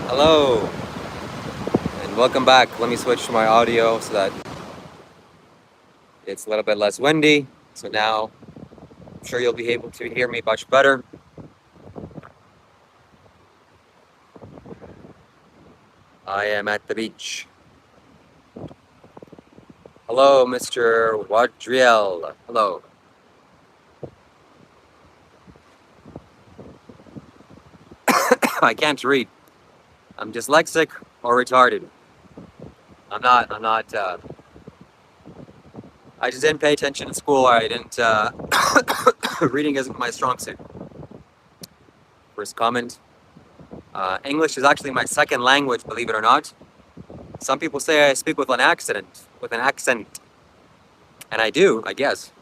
Hello, and welcome back. Let me switch to my audio so that it's a little bit less windy. So now I'm sure you'll be able to hear me much better. I am at the beach. Hello, Mr. Wadriel. Hello. I can't read. I'm dyslexic or retarded. I'm not. I just didn't pay attention in school. I didn't. Reading isn't my strong suit. First comment. English is actually my second language, believe it or not. Some people say I speak with an accent, and I do, I guess.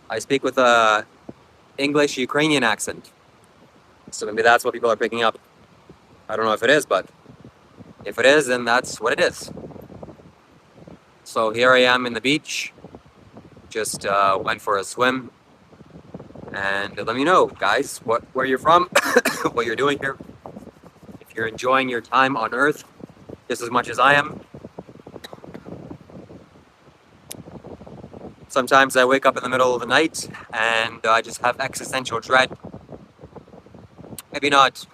I speak with a English Ukrainian accent, so maybe that's what people are picking up. I don't know if it is, but if it is, then that's what it is. So here I am in the beach, just went for a swim, and let me know, guys, where you're from, what you're doing here, if you're enjoying your time on Earth just as much as I am. Sometimes I wake up in the middle of the night and I just have existential dread. Maybe not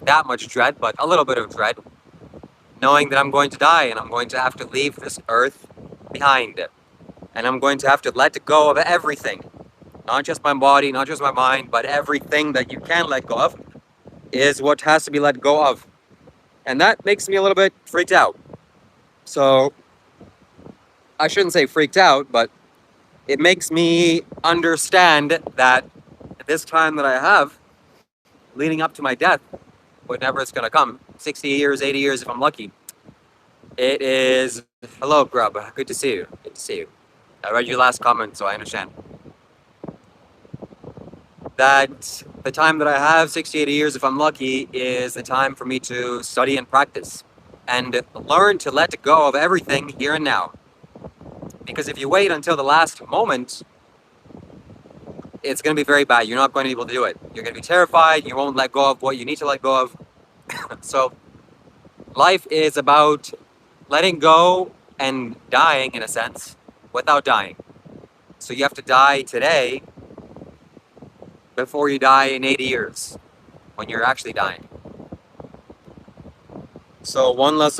that much dread, but a little bit of dread, knowing that I'm going to die and I'm going to have to leave this earth behind. And I'm going to have to let go of everything. Not just my body, not just my mind, but everything that you can let go of is what has to be let go of. And that makes me a little bit freaked out. So I shouldn't say freaked out, but it makes me understand that this time that I have leading up to my death, whenever it's going to come, 60 years, 80 years if I'm lucky, it is, hello, Grub, good to see you, good to see you. I read your last comment, so I understand. That the time that I have, 60, 80 years if I'm lucky, is the time for me to study and practice and learn to let go of everything here and now. Because if you wait until the last moment, it's going to be very bad. You're not going to be able to do it. You're going to be terrified. You won't let go of what you need to let go of. So life is about letting go and dying, in a sense, without dying. So you have to die today before you die in 80 years, when you're actually dying. So one must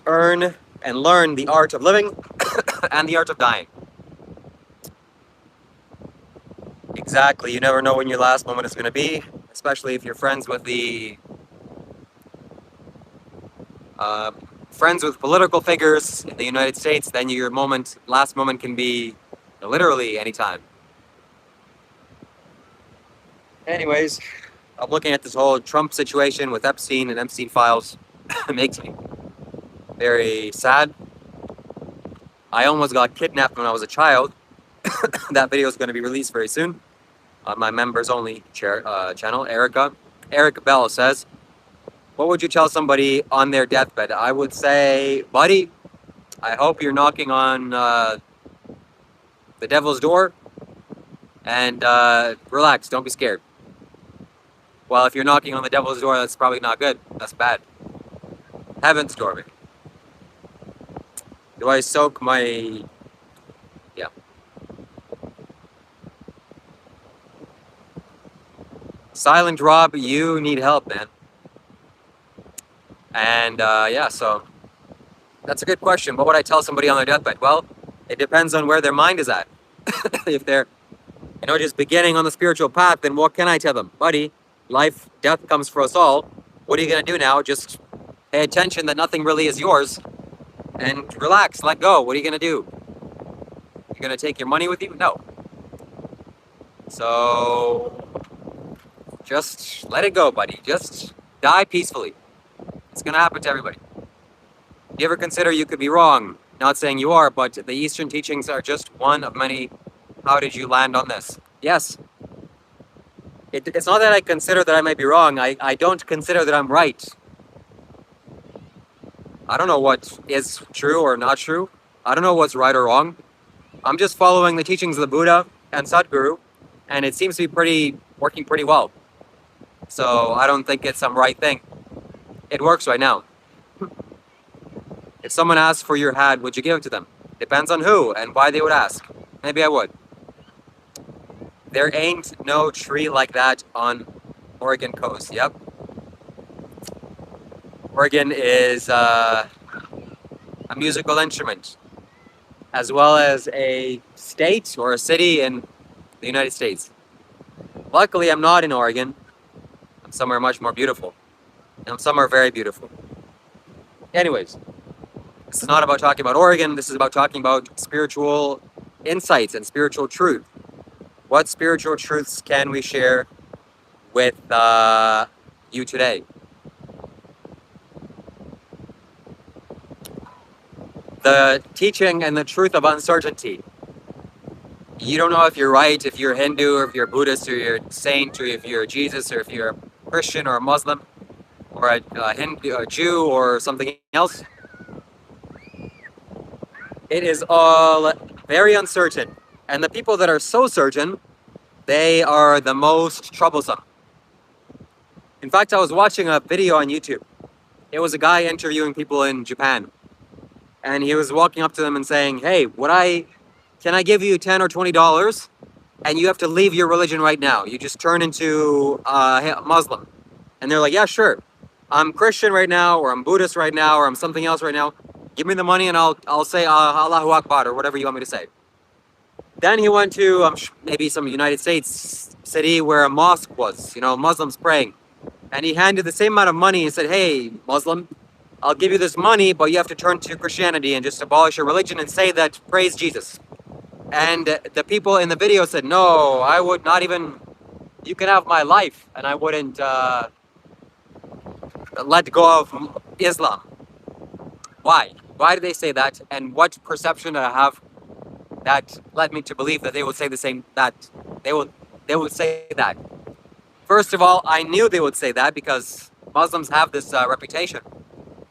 earn and learn the art of living and the art of dying. Exactly. You never know when your last moment is going to be, especially if you're friends with political figures in the United States. Then your last moment can be literally anytime. Anyways, I'm looking at this whole Trump situation with Epstein and Epstein files. It makes me very sad. I almost got kidnapped when I was a child. That video is going to be released very soon on my members only channel. Eric Bell says, what would you tell somebody on their deathbed? I would say, buddy, I hope you're knocking on the devil's door, and relax, don't be scared. Well, if you're knocking on the devil's door, that's probably not good. That's bad. Heaven's door. Do I soak my... Yeah. Silent Rob, you need help, man. And yeah, so that's a good question. What would I tell somebody on their deathbed? Well, it depends on where their mind is at. If they're, just beginning on the spiritual path, then what can I tell them? Buddy, life, death comes for us all. What are you going to do now? Just pay attention that nothing really is yours and relax, let go. What are you going to do? You're going to take your money with you? No. So just let it go, buddy. Just die peacefully. It's going to happen to everybody. You ever consider you could be wrong? Not saying you are, but the Eastern teachings are just one of many. How did you land on this? Yes. It's not that I consider that I might be wrong. I don't consider that I'm right. I don't know what is true or not true. I don't know what's right or wrong. I'm just following the teachings of the Buddha and Sadhguru, and it seems to be working pretty well. So I don't think it's some right thing. It works right now. If someone asked for your hat, would you give it to them? Depends on who and why they would ask. Maybe I would. There ain't no tree like that on Oregon coast. Yep. Oregon is a musical instrument, as well as a state or a city in the United States. Luckily, I'm not in Oregon. I'm somewhere much more beautiful. And I'm somewhere very beautiful. Anyways, this is not about talking about Oregon. This is about talking about spiritual insights and spiritual truth. What spiritual truths can we share with you today? The teaching and the truth of uncertainty. You don't know if you're right, if you're Hindu, or if you're Buddhist, or you're a saint, or if you're Jesus, or if you're a Christian or a Muslim, or a Hindu, a Jew, or something else. It is all very uncertain. And the people that are so certain, they are the most troublesome. In fact, I was watching a video on YouTube. It was a guy interviewing people in Japan. And he was walking up to them and saying, hey, can I give you $10 or $20? And you have to leave your religion right now. You just turn into a Muslim. And they're like, yeah, sure. I'm Christian right now, or I'm Buddhist right now, or I'm something else right now. Give me the money and I'll say Allahu Akbar, or whatever you want me to say. Then he went to maybe some United States city where a mosque was, Muslims praying. And he handed the same amount of money and said, hey, Muslim, I'll give you this money, but you have to turn to Christianity and just abolish your religion and say that, praise Jesus. And the people in the video said, no, I would not even, you can have my life, and I wouldn't let go of Islam. Why? Why did they say that? And what perception did I have that led me to believe that they would say the same, that they would say that? First of all, I knew they would say that because Muslims have this reputation.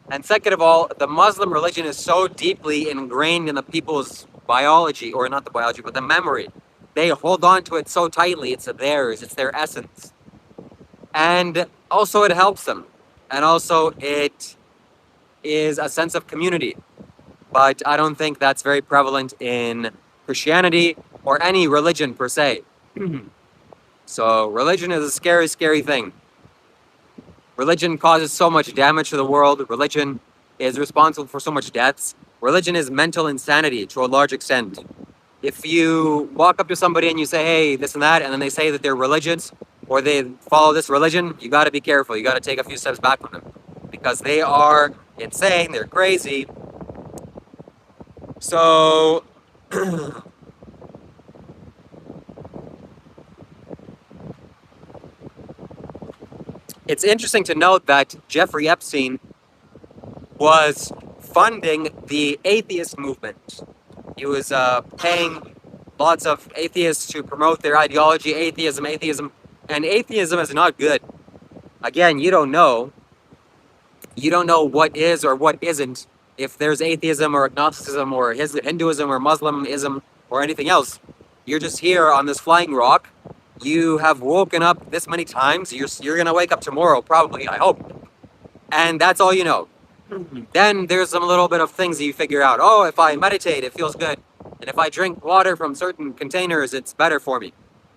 And second of all, the Muslim religion is so deeply ingrained in the people's biology, or not the biology, but the memory. They hold on to it so tightly, it's theirs, it's their essence. And also it helps them. And also it is a sense of community. But I don't think that's very prevalent in Christianity or any religion per se. So religion is a scary, scary thing. Religion causes so much damage to the world. Religion is responsible for so much deaths. Religion is mental insanity to a large extent. If you walk up to somebody and you say, hey, this and that, and then they say that they're religious or they follow this religion, you got to be careful. You got to take a few steps back from them because they are insane. They're crazy. So it's interesting to note that Jeffrey Epstein was funding the atheist movement. He was paying lots of atheists to promote their ideology, atheism, and atheism is not good. Again, you don't know. You don't know what is or what isn't. If there's atheism or agnosticism or Hinduism or Muslimism or anything else, you're just here on this flying rock. You have woken up this many times. You're going to wake up tomorrow, probably, I hope. And that's all you know. Then there's some little bit of things that you figure out. Oh, if I meditate, it feels good. And if I drink water from certain containers, it's better for me.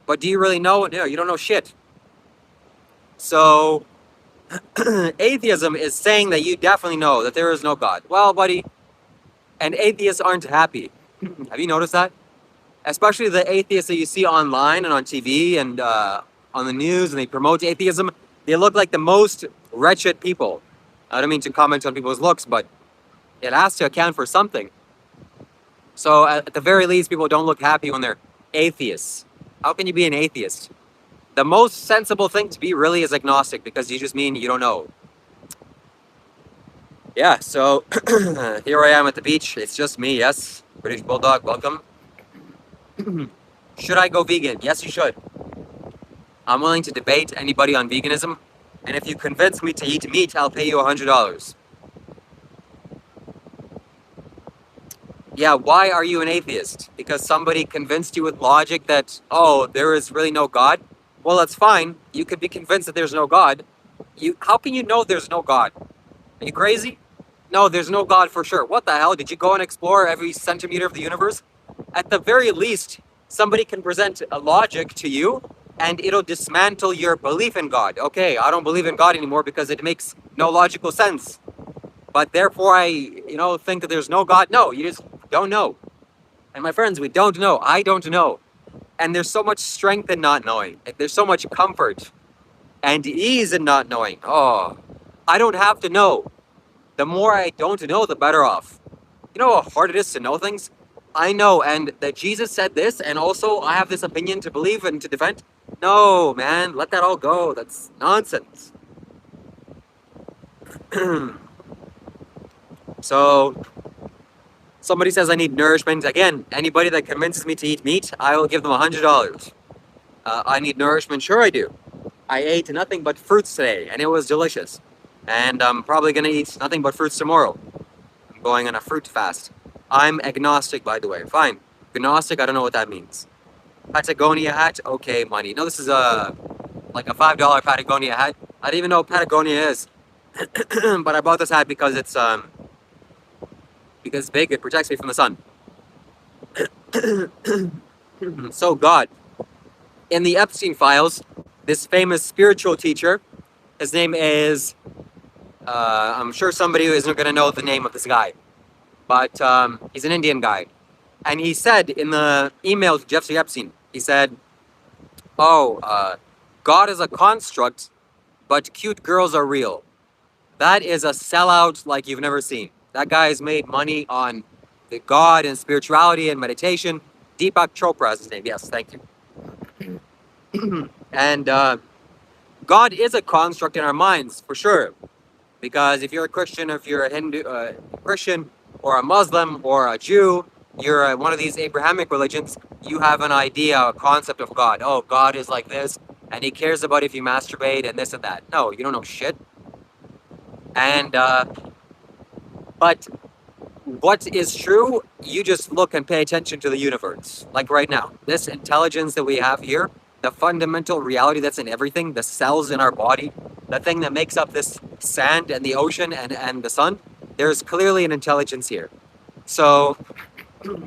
But do you really know? No, you don't know shit. So atheism is saying that you definitely know that there is no God. Well, buddy, and atheists aren't happy. Have you noticed that? Especially the atheists that you see online and on TV and on the news, and they promote atheism. They look like the most wretched people. I don't mean to comment on people's looks, but it has to account for something. So at the very least, people don't look happy when they're atheists. How can you be an atheist? The most sensible thing to be really is agnostic, because you just mean you don't know. Yeah, so here I am at the beach. It's just me, yes. British Bulldog, welcome. Should I go vegan? Yes, you should. I'm willing to debate anybody on veganism. And if you convince me to eat meat, I'll pay you $100. Yeah, why are you an atheist? Because somebody convinced you with logic that, oh, there is really no God? Well, that's fine. You could be convinced that there's no God. How can you know there's no God? Are you crazy? No, there's no God for sure. What the hell? Did you go and explore every centimeter of the universe? At the very least, somebody can present a logic to you and it'll dismantle your belief in God. Okay, I don't believe in God anymore because it makes no logical sense. But therefore I think that there's no God. No, you just don't know. And my friends, we don't know. I don't know. And there's so much strength in not knowing. There's so much comfort and ease in not knowing. Oh, I don't have to know. The more I don't know, the better off. You know how hard it is to know things? I know, and that Jesus said this, and also I have this opinion to believe and to defend. No, man, let that all go. That's nonsense. So, somebody says I need nourishment. Again, anybody that convinces me to eat meat, I will give them $100. I need nourishment. Sure, I do. I ate nothing but fruits today, and it was delicious. And I'm probably going to eat nothing but fruits tomorrow. I'm going on a fruit fast. I'm agnostic, by the way. Fine. Agnostic, I don't know what that means. Patagonia hat, okay, money. No, this is like a $5 Patagonia hat. I didn't even know what Patagonia is. But I bought this hat because it's big, it protects me from the sun. So God, in the Epstein files, this famous spiritual teacher, his name is, I'm sure somebody who isn't going to know the name of this guy, but he's an Indian guy. And he said in the email to Jeffrey Epstein, he said, God is a construct, but cute girls are real. That is a sellout like you've never seen. That guy has made money on the God and spirituality and meditation. Deepak Chopra is his name. Yes, thank you. And God is a construct in our minds, for sure. Because if you're a Christian, if you're a Hindu, Christian, or a Muslim, or a Jew, you're one of these Abrahamic religions, you have an idea, a concept of God. Oh, God is like this, and he cares about if you masturbate and this and that. No, you don't know shit. And, but what is true, you just look and pay attention to the universe. Like right now, this intelligence that we have here, the fundamental reality that's in everything, the cells in our body, the thing that makes up this sand and the ocean and the sun, there's clearly an intelligence here. So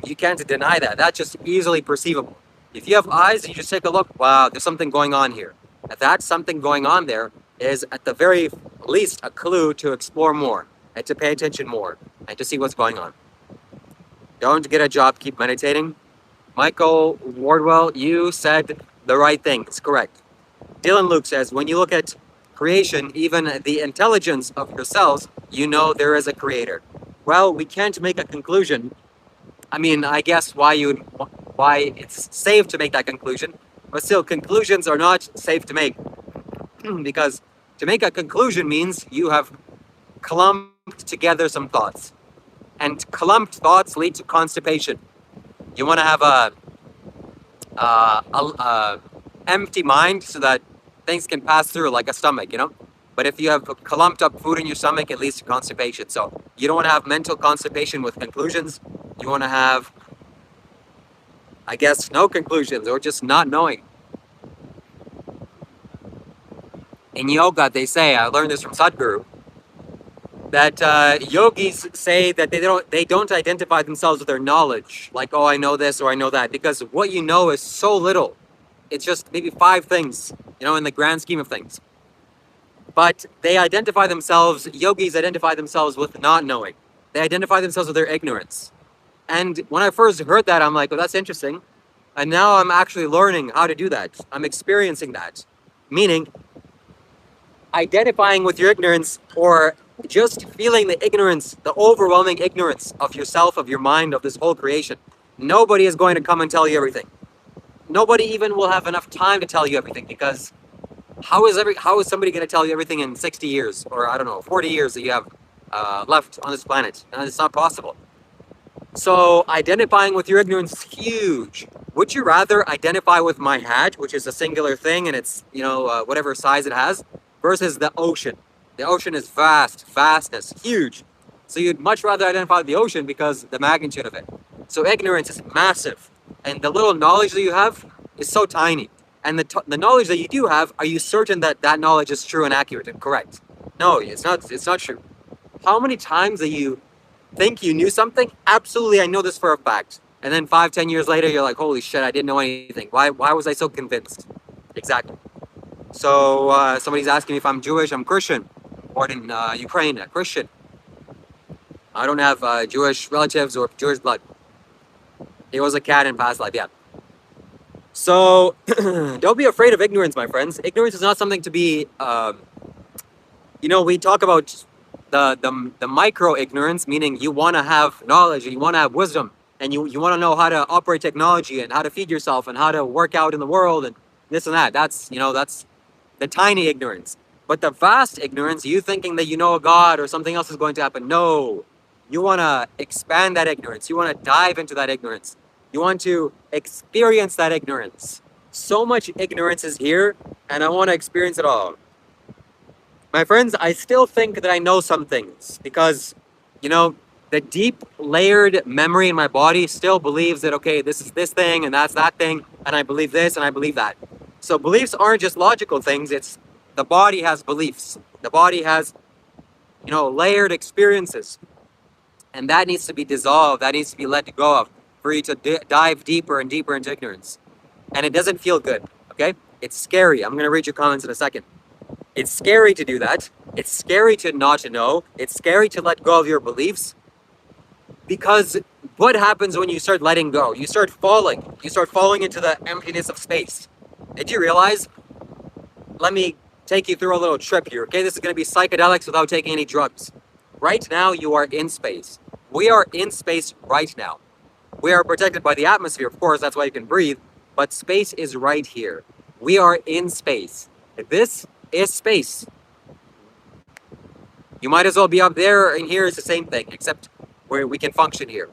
you can't deny that. That's just easily perceivable. If you have eyes, you just take a look. Wow, there's something going on here. If that's something going on there is at the very least a clue to explore more and to pay attention more and to see what's going on. Don't get a job, keep meditating. Michael Wardwell, you said the right thing. It's correct. Dylan Luke says, when you look at creation, even the intelligence of yourselves, you know there is a creator. Well, we can't make a conclusion. I mean, I guess why it's safe to make that conclusion, but still, conclusions are not safe to make. Because to make a conclusion means you have clumped together some thoughts. And clumped thoughts lead to constipation. You want to have a empty mind so that things can pass through like a stomach, you know? But if you have clumped up food in your stomach, it leads to constipation. So you don't want to have mental constipation with conclusions. You want to have, I guess, no conclusions or just not knowing. In yoga, they say, I learned this from Sadhguru, that yogis say that they don't identify themselves with their knowledge. Like, oh, I know this or I know that. Because what you know is so little. It's just maybe 5 things, you know, in the grand scheme of things. But they identify themselves, yogis identify themselves with not knowing. They identify themselves with their ignorance. And when I first heard that, I'm like, well, that's interesting. And now I'm actually learning how to do that. I'm experiencing that. Meaning, identifying with your ignorance or just feeling the ignorance, the overwhelming ignorance of yourself, of your mind, of this whole creation. Nobody is going to come and tell you everything. Nobody even will have enough time to tell you everything, because how is somebody going to tell you everything in 60 years or I don't know, 40 years that you have left on this planet? And it's not possible. So identifying with your ignorance is huge. Would you rather identify with my hat, which is a singular thing and it's, you know, whatever size it has, versus the ocean? The ocean is vastness, huge. So you'd much rather identify with the ocean because the magnitude of it. So ignorance is massive. And the little knowledge that you have is so tiny. And the knowledge that you do have, are you certain that that knowledge is true and accurate and correct? No, it's not true. how many times that you think you knew something? Absolutely, I know this for a fact. And then 5, 10 years later, you're like, holy shit, I didn't know anything. Why was I so convinced? Exactly. So somebody's asking me if I'm Jewish. I'm Christian. Born in Ukraine, a Christian. I don't have Jewish relatives or Jewish blood. He was a cat in past life, yeah. So don't be afraid of ignorance, my friends. Ignorance is not something to be, we talk about the micro ignorance, meaning you want to have knowledge and you want to have wisdom and you want to know how to operate technology and how to feed yourself and how to work out in the world and this and that. That's the tiny ignorance. But the vast ignorance, you thinking that you know a God or something else is going to happen. No, you want to expand that ignorance. You want to dive into that ignorance. You want to experience that ignorance. So much ignorance is here, and I want to experience it all. My friends, I still think that I know some things because, the deep layered memory in my body still believes that, okay, this is this thing and that's that thing, and I believe this and I believe that. So beliefs aren't just logical things, it's the body has beliefs. The body has, layered experiences. And that needs to be dissolved, that needs to be let go of for you to dive deeper and deeper into ignorance. And it doesn't feel good, okay? It's scary. I'm going to read your comments in a second. It's scary to do that. It's scary to not know. It's scary to let go of your beliefs. Because what happens when you start letting go? You start falling. You start falling into the emptiness of space. Did you realize? Let me take you through a little trip here, okay? This is going to be psychedelics without taking any drugs. Right now, you are in space. We are in space right now. We are protected by the atmosphere, of course, that's why you can breathe, but space is right here. We are in space. This is space. You might as well be up there, and here is the same thing, except where we can function here.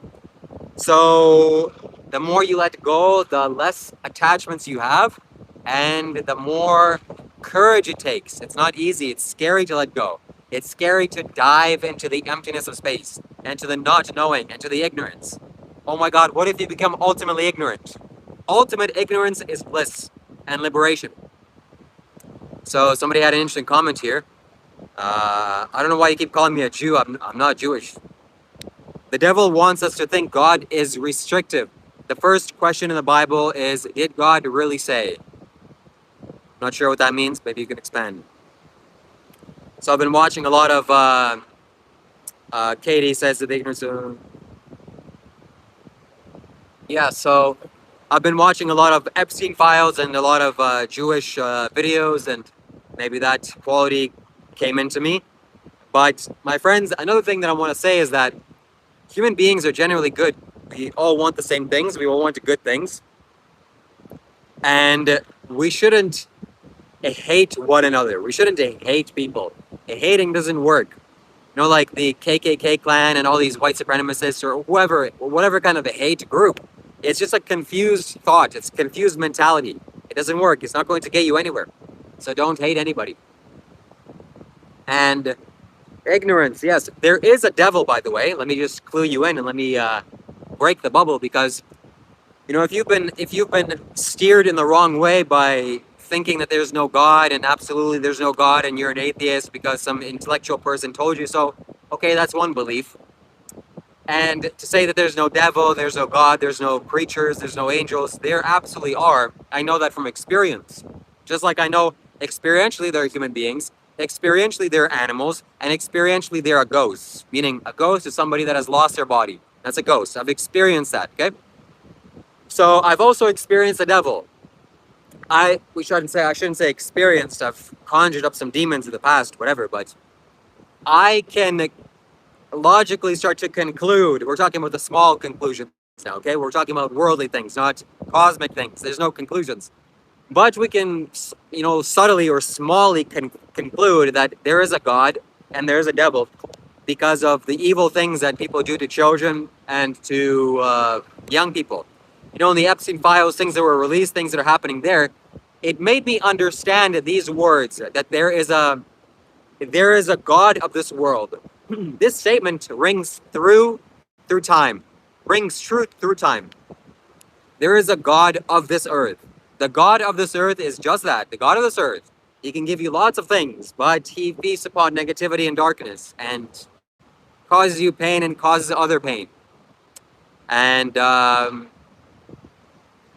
So the more you let go, the less attachments you have, and the more courage it takes. It's not easy. It's scary to let go. It's scary to dive into the emptiness of space, and to the not knowing, and to the ignorance. Oh my God, what if you become ultimately ignorant? Ultimate ignorance is bliss and liberation. So somebody had an interesting comment here. I don't know why you keep calling me a Jew. I'm not Jewish. The devil wants us to think God is restrictive. The first question in the Bible is, did God really say? Not sure what that means. Maybe you can expand. So I've been watching a lot of, Katie says that the ignorance of... Yeah, so I've been watching a lot of Epstein files and a lot of Jewish videos, and maybe that quality came into me. But my friends, another thing that I want to say is that human beings are generally good. We all want the same things. We all want the good things. And we shouldn't hate one another. We shouldn't hate people. Hating doesn't work. Like the KKK clan and all these white supremacists or whoever, whatever kind of a hate group. It's just a confused thought. It's confused mentality. It doesn't work. It's not going to get you anywhere. So don't hate anybody. And ignorance, yes. There is a devil, by the way. Let me just clue you in and let me break the bubble, because if you've been steered in the wrong way by thinking that there's no God, and absolutely there's no God, and you're an atheist because some intellectual person told you so, okay, that's one belief. And to say that there's no devil, there's no God, there's no creatures, there's no angels, there absolutely are. I know that from experience. Just like I know experientially there are human beings, experientially there are animals, and experientially there are ghosts. Meaning a ghost is somebody that has lost their body. That's a ghost. I've experienced that, okay? So I've also experienced the devil. I shouldn't say experienced. I've conjured up some demons in the past, whatever, but I can logically start to conclude. We're talking about the small conclusions now, okay? We're talking about worldly things, not cosmic things. There's no conclusions. But we can, subtly or smallly conclude that there is a God and there is a devil because of the evil things that people do to children and to young people. In the Epstein files, things that were released, things that are happening there, it made me understand these words, that there is a God of this world. This statement rings through time, rings true through time. There is a God of this earth. The God of this earth is just that, the God of this earth. He can give you lots of things, but he feasts upon negativity and darkness. And causes you pain and causes other pain. And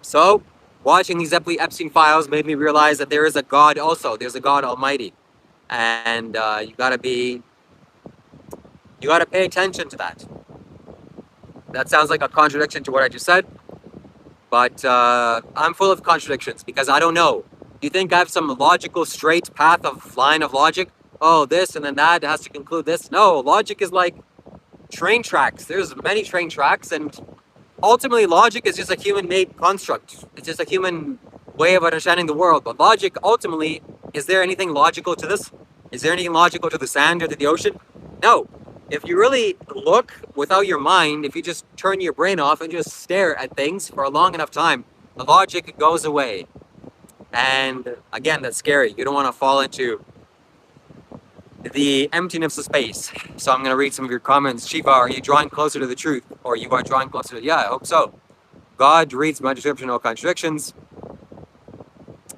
so watching these Epstein files made me realize that there is a God also. There's a God Almighty. And you gotta pay attention to that. That sounds like a contradiction to what I just said, but I'm full of contradictions because I don't know. Do you think I have some logical straight path of line of logic? Oh, this and then that has to conclude this. No, logic is like train tracks. There's many train tracks, and ultimately logic is just a human-made construct. It's just a human way of understanding the world. But logic, ultimately, is there anything logical to this? Is there anything logical to the sand or to the ocean? No. If you really look without your mind, if you just turn your brain off and just stare at things for a long enough time, the logic goes away. And again, that's scary. You don't want to fall into the emptiness of space. So I'm going to read some of your comments. Shiva, are you drawing closer to the truth? Or you are drawing closer to... Yeah, I hope so. God reads my description, no contradictions.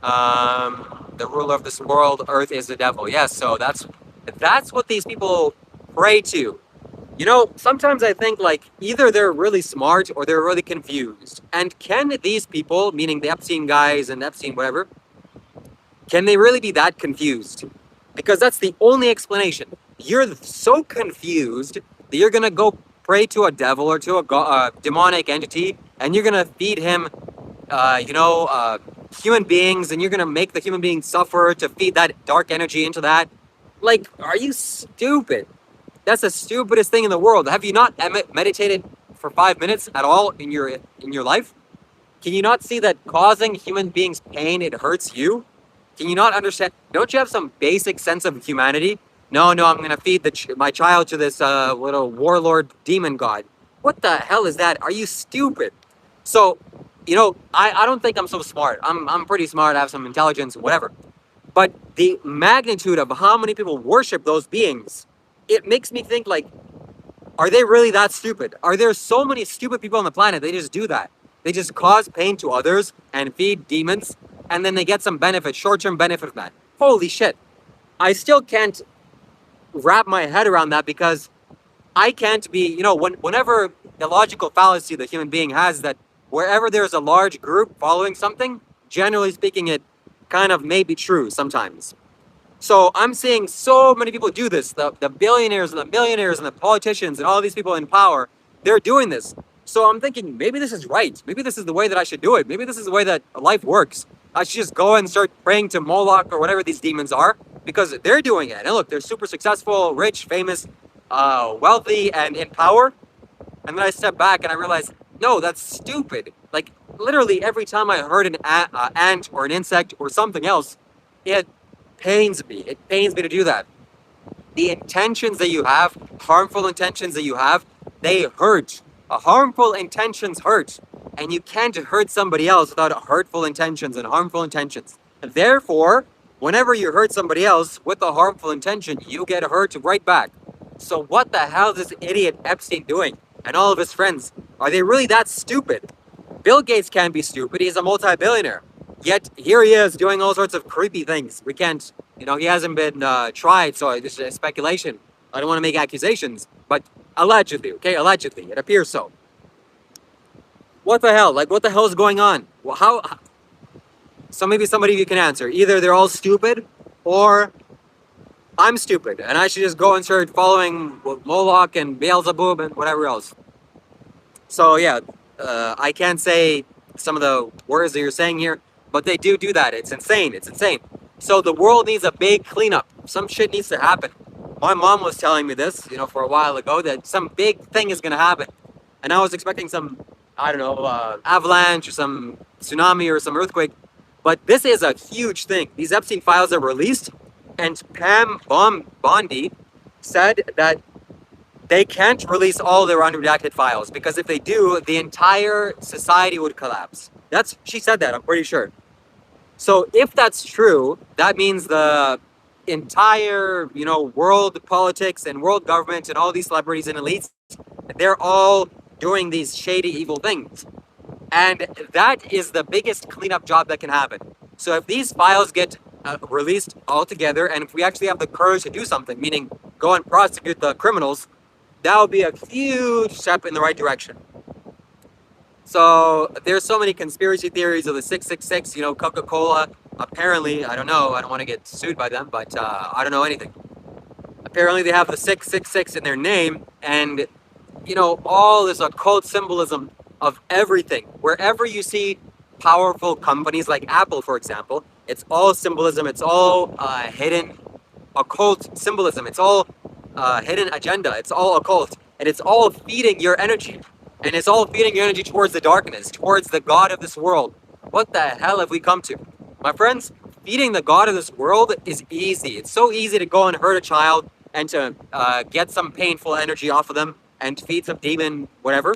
The ruler of this world, earth is the devil. Yes, so that's what these people pray to. You know, sometimes I think like either they're really smart or they're really confused. And can these people, meaning the Epstein guys and Epstein whatever, can they really be that confused? Because that's the only explanation. You're so confused that you're going to go pray to a devil or to a demonic entity, and you're going to feed him, human beings, and you're going to make the human being suffer to feed that dark energy into that. Like, are you stupid? That's the stupidest thing in the world. Have you not meditated for 5 minutes at all in your life? Can you not see that causing human beings pain, it hurts you? Can you not understand? Don't you have some basic sense of humanity? No, I'm going to feed my child to this little warlord demon god. What the hell is that? Are you stupid? So, I don't think I'm so smart. I'm pretty smart. I have some intelligence, whatever. But the magnitude of how many people worship those beings, it makes me think like, are they really that stupid? Are there so many stupid people on the planet? They just do that. They just cause pain to others and feed demons, and then they get some benefit, short-term benefit from that. Holy shit. I still can't wrap my head around that because I can't be, whenever the logical fallacy the human being has that wherever there's a large group following something, generally speaking, it kind of may be true sometimes. So I'm seeing so many people do this. The billionaires and the millionaires and the politicians and all these people in power, they're doing this. So I'm thinking, maybe this is right. Maybe this is the way that I should do it. Maybe this is the way that life works. I should just go and start praying to Moloch or whatever these demons are because they're doing it. And look, they're super successful, rich, famous, wealthy, and in power. And then I step back and I realize, no, that's stupid. Like literally every time I heard an ant or an insect or something else, it pains me. It pains me to do that. The intentions that you have, harmful intentions that you have, they hurt. Harmful intentions hurt. And you can't hurt somebody else without hurtful intentions and harmful intentions. And therefore, whenever you hurt somebody else with a harmful intention, you get hurt right back. So what the hell is this idiot Epstein doing? And all of his friends, are they really that stupid? Bill Gates can't be stupid. He's a multi-billionaire. Yet here he is doing all sorts of creepy things. We can't, he hasn't been tried, so this is speculation. I don't want to make accusations, but allegedly, okay? Allegedly, it appears so. What the hell? Like, what the hell is going on? Well, how? So maybe somebody of you can answer. Either they're all stupid, or I'm stupid, and I should just go and start following Moloch and Beelzebub and whatever else. So yeah, I can't say some of the words that you're saying here, but they do that. It's insane. It's insane. So the world needs a big cleanup. Some shit needs to happen. My mom was telling me this, for a while ago, that some big thing is going to happen. And I was expecting some, avalanche or some tsunami or some earthquake. But this is a huge thing. These Epstein files are released, and Pam Bondi said that they can't release all their unredacted files because if they do, the entire society would collapse. She said that, I'm pretty sure. So if that's true, that means the entire, world politics and world government and all these celebrities and elites, they're all doing these shady, evil things. And that is the biggest cleanup job that can happen. So if these files get released altogether, and if we actually have the courage to do something, meaning go and prosecute the criminals, that would be a huge step in the right direction. So there's so many conspiracy theories of the 666, Coca-Cola. Apparently, I don't know, I don't want to get sued by them, but I don't know anything. Apparently they have the 666 in their name, and all this occult symbolism of everything. Wherever you see powerful companies like Apple, for example, it's all symbolism, it's all hidden occult symbolism, it's all hidden agenda, it's all occult, and it's all feeding your energy. And it's all feeding your energy towards the darkness, towards the God of this world. What the hell have we come to? My friends, feeding the God of this world is easy. It's so easy to go and hurt a child and to get some painful energy off of them and feed some demon, whatever.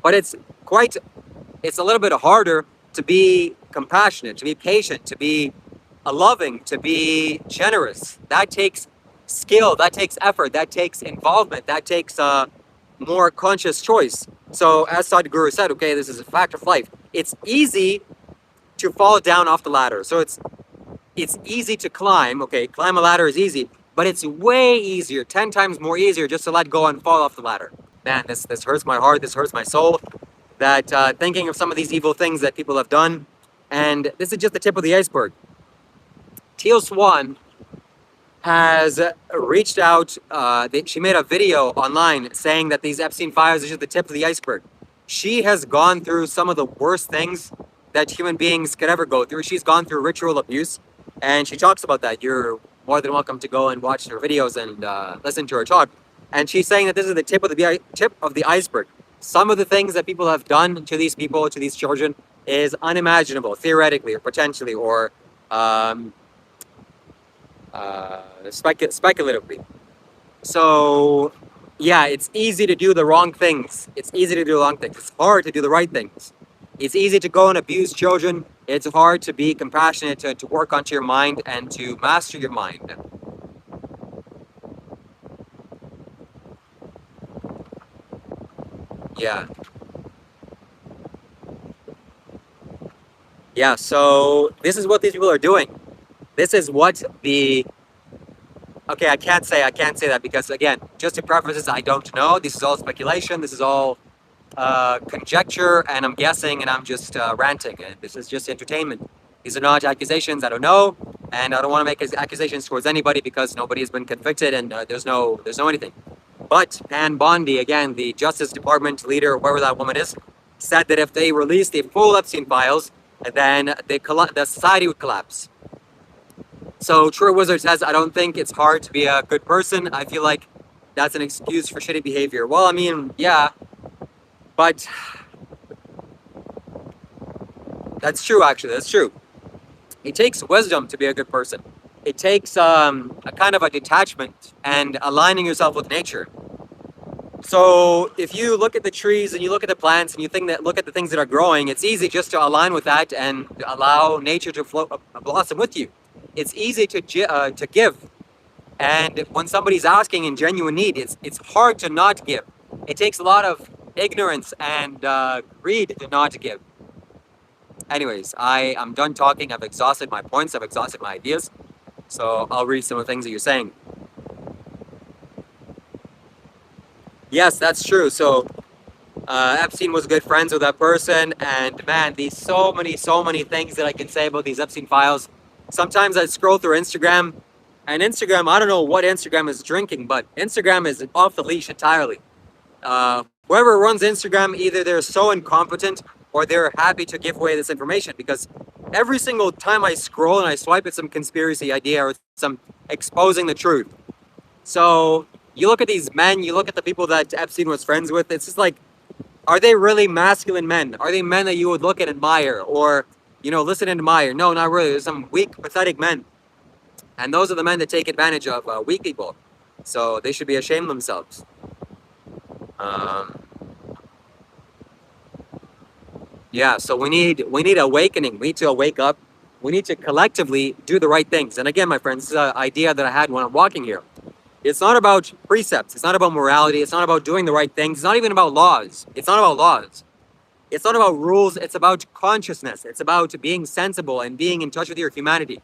But it's a little bit harder to be compassionate, to be patient, to be loving, to be generous. That takes skill, that takes effort, that takes involvement, that takes more conscious choice. So as Sadhguru said, okay, this is a fact of life. It's easy to fall down off the ladder. So it's easy to climb, okay, climb a ladder is easy, but it's way easier, 10 times more easier just to let go and fall off the ladder. Man, this hurts my heart, this hurts my soul, that thinking of some of these evil things that people have done, and this is just the tip of the iceberg. Teal Swan has reached out, she made a video online saying that these Epstein files are just the tip of the iceberg. She has gone through some of the worst things that human beings could ever go through. She's gone through ritual abuse, and she talks about that. You're more than welcome to go and watch her videos and listen to her talk. And she's saying that this is the tip of the iceberg. Some of the things that people have done to these people, to these children, is unimaginable, theoretically or potentially, or speculatively. So yeah, it's easy to do the wrong things. It's easy to do the wrong things. It's hard to do the right things. It's easy to go and abuse children. It's hard to be compassionate, to work onto your mind and to master your mind. Yeah. Yeah, so this is what these people are doing. This is what okay, I can't say that because, again, just to preface this, I don't know. This is all speculation. This is all conjecture, and I'm guessing, and I'm just ranting. And this is just entertainment. These are not accusations. I don't know, and I don't want to make accusations towards anybody because nobody has been convicted, and there's no anything. But Pam Bondi, again, the Justice Department leader, whoever that woman is, said that if they release the full Epstein files, then the society would collapse. So True Wizard says, I don't think it's hard to be a good person. I feel like that's an excuse for shitty behavior. Well, I mean, yeah, but that's true, actually. That's true. It takes wisdom to be a good person. It takes a kind of a detachment and aligning yourself with nature. So if you look at the trees and you look at the plants and you look at the things that are growing, it's easy just to align with that and allow nature to blossom with you. It's easy to give, and when somebody's asking in genuine need, it's hard to not give. It takes a lot of ignorance and greed to not give. Anyways, I'm done talking. I've exhausted my points. I've exhausted my ideas. So I'll read some of the things that you're saying. Yes, that's true. So Epstein was good friends with that person, and man, these so many things that I can say about these Epstein files. Sometimes I scroll through Instagram, and Instagram, I don't know what Instagram is drinking, but Instagram is off the leash entirely. Whoever runs Instagram, either they're so incompetent or they're happy to give away this information, because every single time I scroll and I swipe, it's some conspiracy idea or some exposing the truth. So you look at these men, you look at the people that Epstein was friends with, it's just like, are they really masculine men? Are they men that you would look and admire or, listen and admire? No, not really. There's some weak, pathetic men. And those are the men that take advantage of weak people. So they should be ashamed of themselves. Yeah, so we need awakening. We need to wake up. We need to collectively do the right things. And again, my friends, this is an idea that I had when I'm walking here. It's not about precepts. It's not about morality. It's not about doing the right things. It's not even about laws. It's not about laws. It's not about rules. It's about consciousness. It's about being sensible and being in touch with your humanity.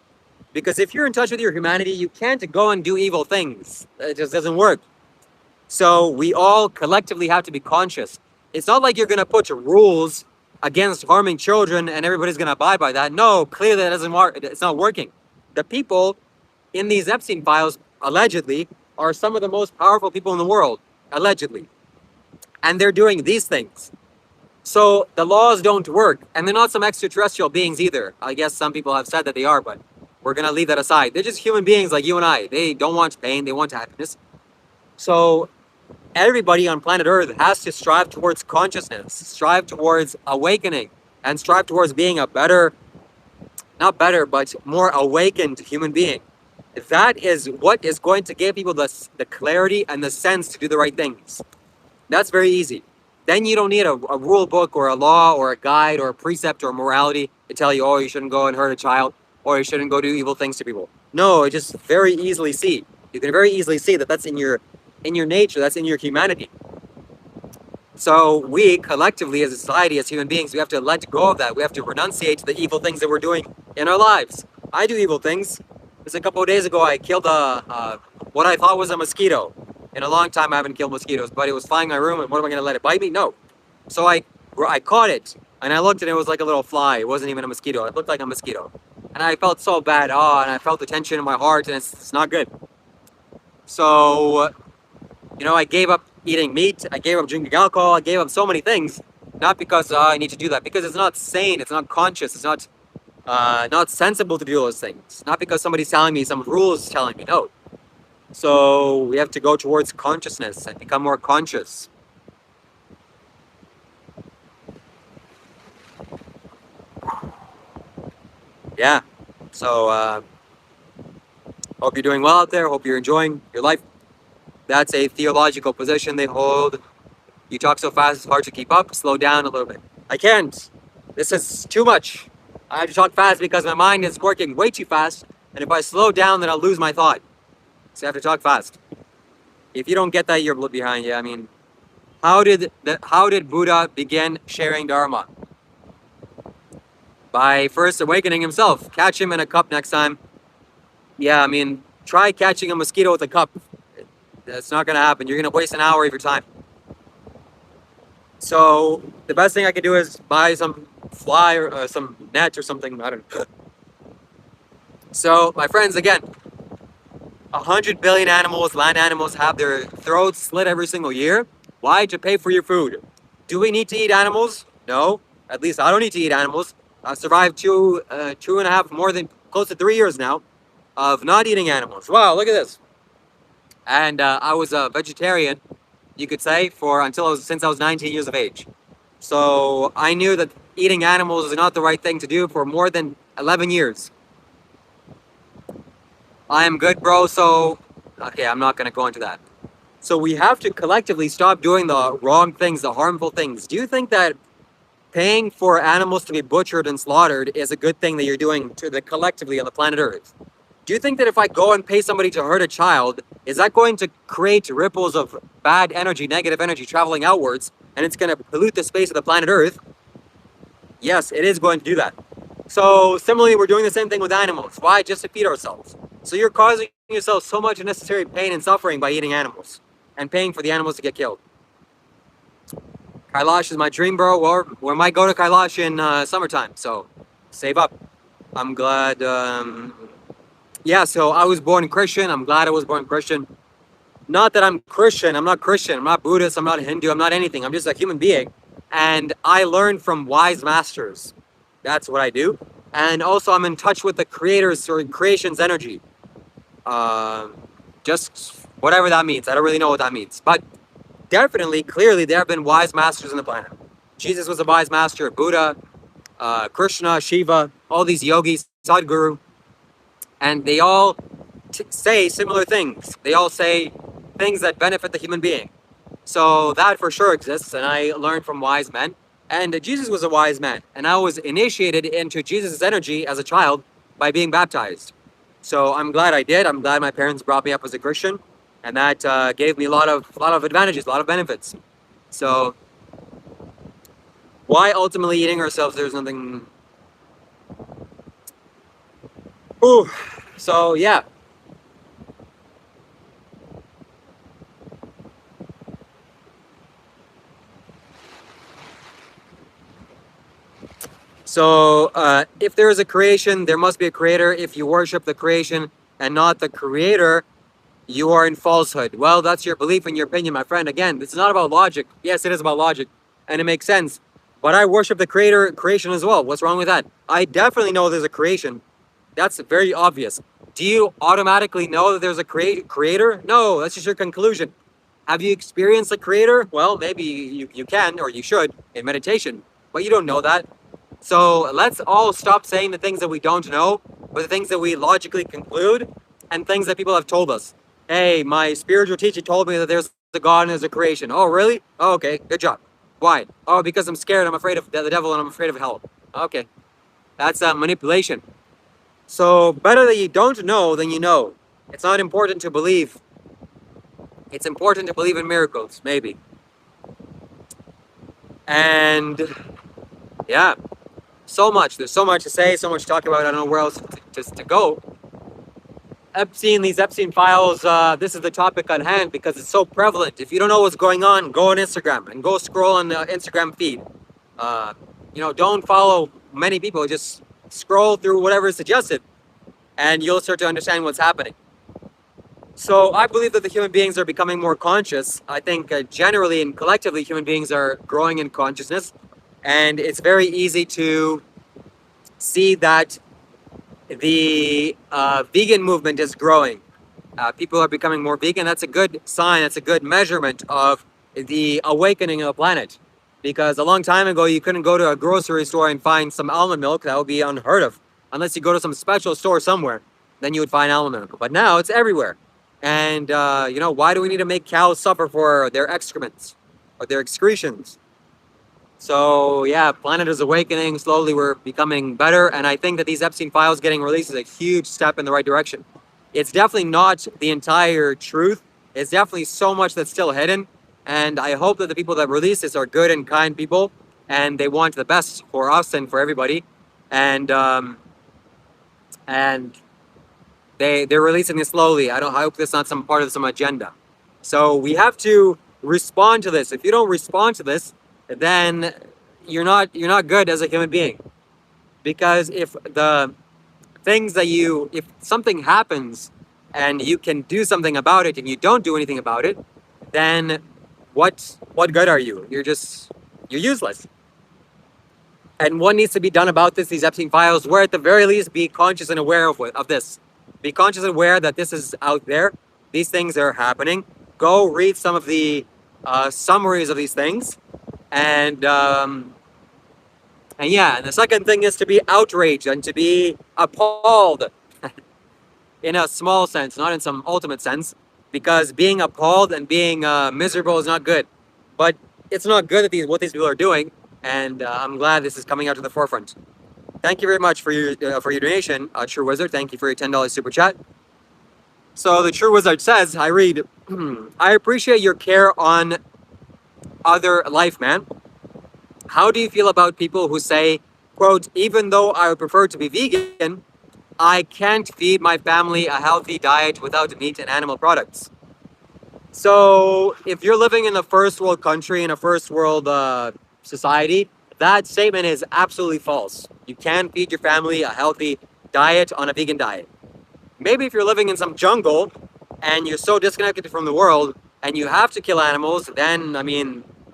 Because if you're in touch with your humanity, you can't go and do evil things. It just doesn't work. So we all collectively have to be conscious. It's not like you're going to put rules against harming children and everybody's going to abide by that. No, clearly that doesn't work. It's not working. The people in these Epstein files, allegedly, are some of the most powerful people in the world, allegedly. And they're doing these things. So the laws don't work. And they're not some extraterrestrial beings either. I guess some people have said that they are, but we're going to leave that aside. They're just human beings like you and I. They don't want pain. They want happiness. So everybody on planet Earth has to strive towards consciousness, strive towards awakening, and strive towards being a better, not better, but more awakened human being. That is what is going to give people the clarity and the sense to do the right things. That's very easy. Then you don't need a rule book or a law or a guide or a precept or morality to tell you, oh, you shouldn't go and hurt a child or you shouldn't go do evil things to people. No, you just very easily see. You can very easily see that that's in your nature, that's in your humanity. So we collectively as a society, as human beings, we have to let go of that. We have to renunciate the evil things that we're doing in our lives. I do evil things. Just a couple of days ago, I killed what I thought was a mosquito. In a long time, I haven't killed mosquitoes, but it was flying in my room, and what am I going to let it bite me? No. So I caught it, and I looked, and it was like a little fly. It wasn't even a mosquito. It looked like a mosquito. And I felt so bad. Oh, and I felt the tension in my heart, and it's not good. So, I gave up eating meat. I gave up drinking alcohol. I gave up so many things. Not because I need to do that, because it's not sane. It's not conscious. It's not sensible to do those things. Not because somebody's telling me, some rules telling me. No. So we have to go towards consciousness and become more conscious. Yeah. So hope you're doing well out there. Hope you're enjoying your life. That's a theological position they hold. You talk so fast, it's hard to keep up. Slow down a little bit. I can't. This is too much. I have to talk fast because my mind is working way too fast. And if I slow down, then I'll lose my thought. So I have to talk fast. If you don't get that, you're behind. Yeah, I mean, how did Buddha begin sharing Dharma? By first awakening himself. Catch him in a cup next time. Yeah, I mean, try catching a mosquito with a cup. That's not going to happen. You're going to waste an hour of your time. So the best thing I can do is buy some fly or some net or something. I don't know. So my friends, again, 100 billion animals, land animals, have their throats slit every single year. Why? To pay for your food. Do we need to eat animals? No. At least I don't need to eat animals. I've survived two and a half, more than close to 3 years now of not eating animals. Wow, look at this. And I was a vegetarian, you could say, since I was 19 years of age. So I knew that eating animals is not the right thing to do for more than 11 years. I am good, bro, so okay, I'm not going to go into that. So we have to collectively stop doing the wrong things, the harmful things. Do you think that paying for animals to be butchered and slaughtered is a good thing that you're doing collectively on the planet Earth? Do you think that if I go and pay somebody to hurt a child, is that going to create ripples of bad energy, negative energy traveling outwards, and it's going to pollute the space of the planet Earth? Yes, it is going to do that. So similarly, we're doing the same thing with animals. Why? Just to feed ourselves. So you're causing yourself so much unnecessary pain and suffering by eating animals and paying for the animals to get killed. Kailash is my dream, bro. Or we might go to Kailash in summertime. So save up. I'm glad. Yeah, so I was born Christian. I'm glad I was born Christian. Not that I'm Christian. I'm not Christian. I'm not Buddhist. I'm not Hindu. I'm not anything. I'm just a human being. And I learned from wise masters. That's what I do. And also I'm in touch with the creator's or creation's energy. Just whatever that means. I don't really know what that means. But definitely, clearly, there have been wise masters on the planet. Jesus was a wise master. Buddha, Krishna, Shiva, all these yogis, Sadhguru. And they all say similar things. They all say things that benefit the human being. So that for sure exists, and I learned from wise men. And Jesus was a wise man, and I was initiated into Jesus' energy as a child by being baptized. So I'm glad I did. I'm glad my parents brought me up as a Christian, and that gave me a lot of advantages, a lot of benefits. So why ultimately eating ourselves? There's nothing. Ooh. So yeah. So if there is a creation, there must be a creator. If you worship the creation and not the creator, you are in falsehood. Well, that's your belief and your opinion, my friend. Again, this is not about logic. Yes, it is about logic, and it makes sense. But I worship the creation as well. What's wrong with that? I definitely know there's a creation. That's very obvious. Do you automatically know that there's a creator? No, that's just your conclusion. Have you experienced a creator? Well, maybe you can or you should in meditation, but you don't know that. So let's all stop saying the things that we don't know, but the things that we logically conclude and things that people have told us. Hey, my spiritual teacher told me that there's a God and there's a creation. Oh, really? Oh, okay, good job. Why? Oh, because I'm scared. I'm afraid of the devil and I'm afraid of hell. Okay, that's manipulation. So better that you don't know than you know. It's not important to believe. It's important to believe in miracles, maybe. And yeah, so much. There's so much to say, so much to talk about. I don't know where else to go. These Epstein files, this is the topic at hand because it's so prevalent. If you don't know what's going on, go on Instagram and go scroll on the Instagram feed. Don't follow many people. Just scroll through whatever is suggested and you'll start to understand what's happening. So I believe that the human beings are becoming more conscious. I think generally and collectively human beings are growing in consciousness, and it's very easy to see that the vegan movement is growing. People are becoming more vegan. That's a good sign. That's a good measurement of the awakening of the planet. Because a long time ago, you couldn't go to a grocery store and find some almond milk. That would be unheard of. Unless you go to some special store somewhere, then you would find almond milk. But now it's everywhere. And, why do we need to make cows suffer for their excrements or their excretions? So, yeah, planet is awakening. Slowly we're becoming better. And I think that these Epstein files getting released is a huge step in the right direction. It's definitely not the entire truth. It's definitely so much that's still hidden. And I hope that the people that release this are good and kind people. And they want the best for us and for everybody. And they're releasing this slowly. I hope this is not some part of some agenda. So we have to respond to this. If you don't respond to this, then you're not good as a human being. Because if something happens and you can do something about it and you don't do anything about it, then what good are you? You're useless. And what needs to be done about this, these Epstein files, where at the very least be conscious and aware of this. Be conscious and aware that this is out there. These things are happening. Go read some of the summaries of these things. And the second thing is to be outraged and to be appalled in a small sense, not in some ultimate sense, because being appalled and being miserable is not good. But it's not good that what these people are doing, and I'm glad this is coming out to the forefront. Thank you very much for your donation, True Wizard. Thank you for your $10 super chat. So the True Wizard says, I read, I appreciate your care on other life, man. How do you feel about people who say, quote, even though I would prefer to be vegan, I can't feed my family a healthy diet without meat and animal products? So if you're living in a first world country, in a first world society, that statement is absolutely false. You can feed your family a healthy diet on a vegan diet. Maybe if you're living in some jungle and you're so disconnected from the world and you have to kill animals, then,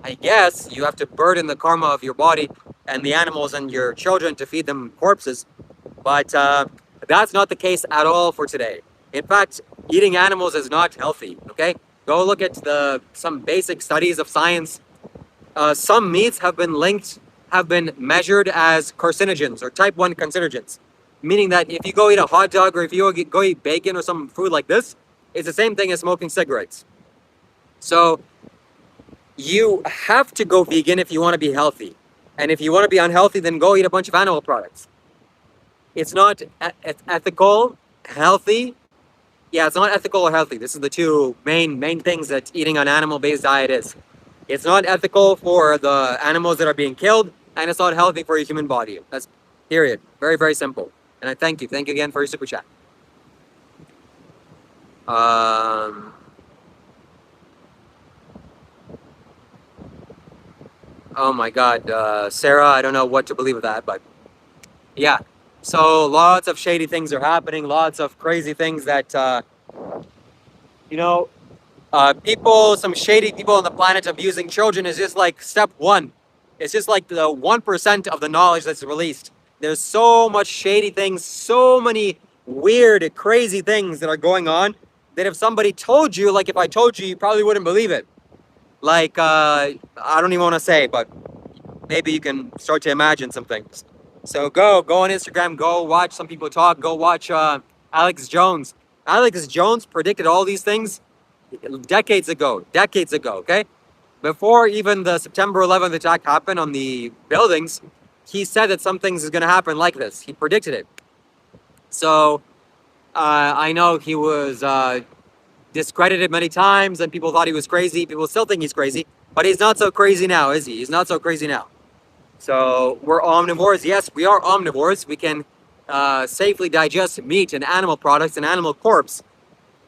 I guess you have to burden the karma of your body and the animals and your children to feed them corpses. But that's not the case at all for today. In fact, eating animals is not healthy, okay? Go look at some basic studies of science. Some meats have been measured as carcinogens or type 1 carcinogens, meaning that if you go eat a hot dog or if you go eat bacon or some food like this, it's the same thing as smoking cigarettes. So you have to go vegan if you want to be healthy. And if you want to be unhealthy, then go eat a bunch of animal products. It's not ethical, healthy. Yeah, it's not ethical or healthy. This is the two main things that eating an animal-based diet is. It's not ethical for the animals that are being killed, and it's not healthy for your human body. That's period. Very, very simple. And I thank you. Thank you again for your super chat. Oh my God, Sarah, I don't know what to believe of that, but Yeah. So lots of shady things are happening. Lots of crazy things that you know, people, some shady people on the planet abusing children is just like step one. It's just like the 1% of the knowledge that's released. There's so much shady things, so many weird, crazy things that are going on that if somebody told you, like if I told you, you probably wouldn't believe it. Like, I don't even want to say, but maybe you can start to imagine some things. So go on Instagram, go watch some people talk, go watch Alex Jones. Alex Jones predicted all these things decades ago, okay? Before even the September 11th attack happened on the buildings, he said that some things is going to happen like this. He predicted it. So I know he was discredited many times and people thought he was crazy. People still think he's crazy, but he's not so crazy now, is he? He's not so crazy now. So we're omnivores. Yes, we are omnivores. We can safely digest meat and animal products and animal corpse,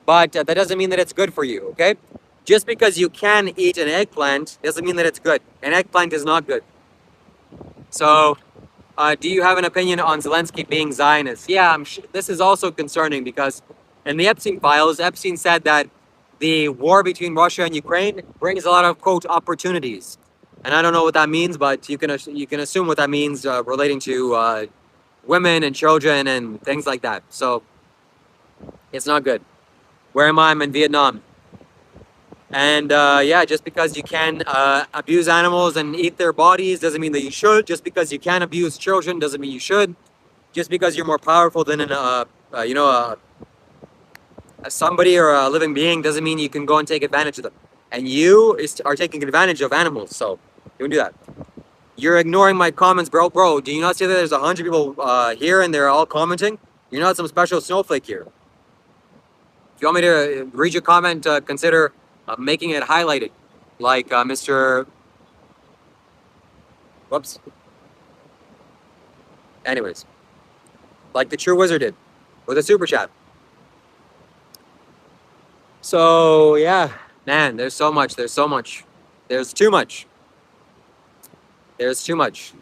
but that doesn't mean that it's good for you, okay? Just because you can eat an eggplant doesn't mean that it's good. An eggplant is not good. So, do you have an opinion on Zelensky being Zionist? Yeah, this is also concerning because in the Epstein files, Epstein said that the war between Russia and Ukraine brings a lot of, quote, opportunities. And I don't know what that means, but you can assume what that means relating to women and children and things like that. So it's not good. Where am I? I'm in Vietnam. And yeah, just because you can abuse animals and eat their bodies doesn't mean that you should. Just because you can abuse children doesn't mean you should. Just because you're more powerful than somebody or a living being doesn't mean you can go and take advantage of them. And you are taking advantage of animals, so don't do that. You're ignoring my comments, bro. Bro, do you not see that there's 100 people here and they're all commenting? You're not some special snowflake here. If you want me to read your comment, consider making it highlighted, like Mr. Whoops. Anyways, like the True Wizard did with a super chat. So yeah, man, there's so much. There's so much. There's too much. There's too much.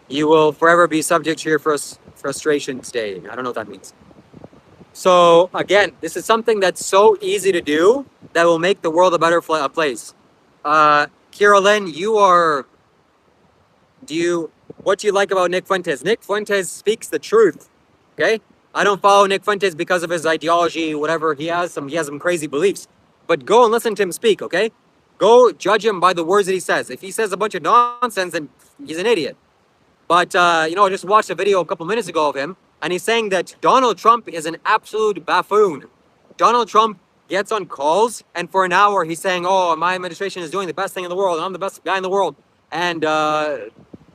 You will forever be subject to your frustration staying. I don't know what that means. So again, this is something that's so easy to do that will make the world a better place. Carolyn, what do you like about Nick Fuentes? Nick Fuentes speaks the truth. Okay, I don't follow Nick Fuentes because of his ideology, whatever he has some crazy beliefs. But go and listen to him speak. Okay, go judge him by the words that he says. If he says a bunch of nonsense, then he's an idiot. But I just watched a video a couple minutes ago of him, and he's saying that Donald Trump is an absolute buffoon. Donald Trump gets on calls, and for an hour he's saying, "Oh, my administration is doing the best thing in the world, and I'm the best guy in the world, and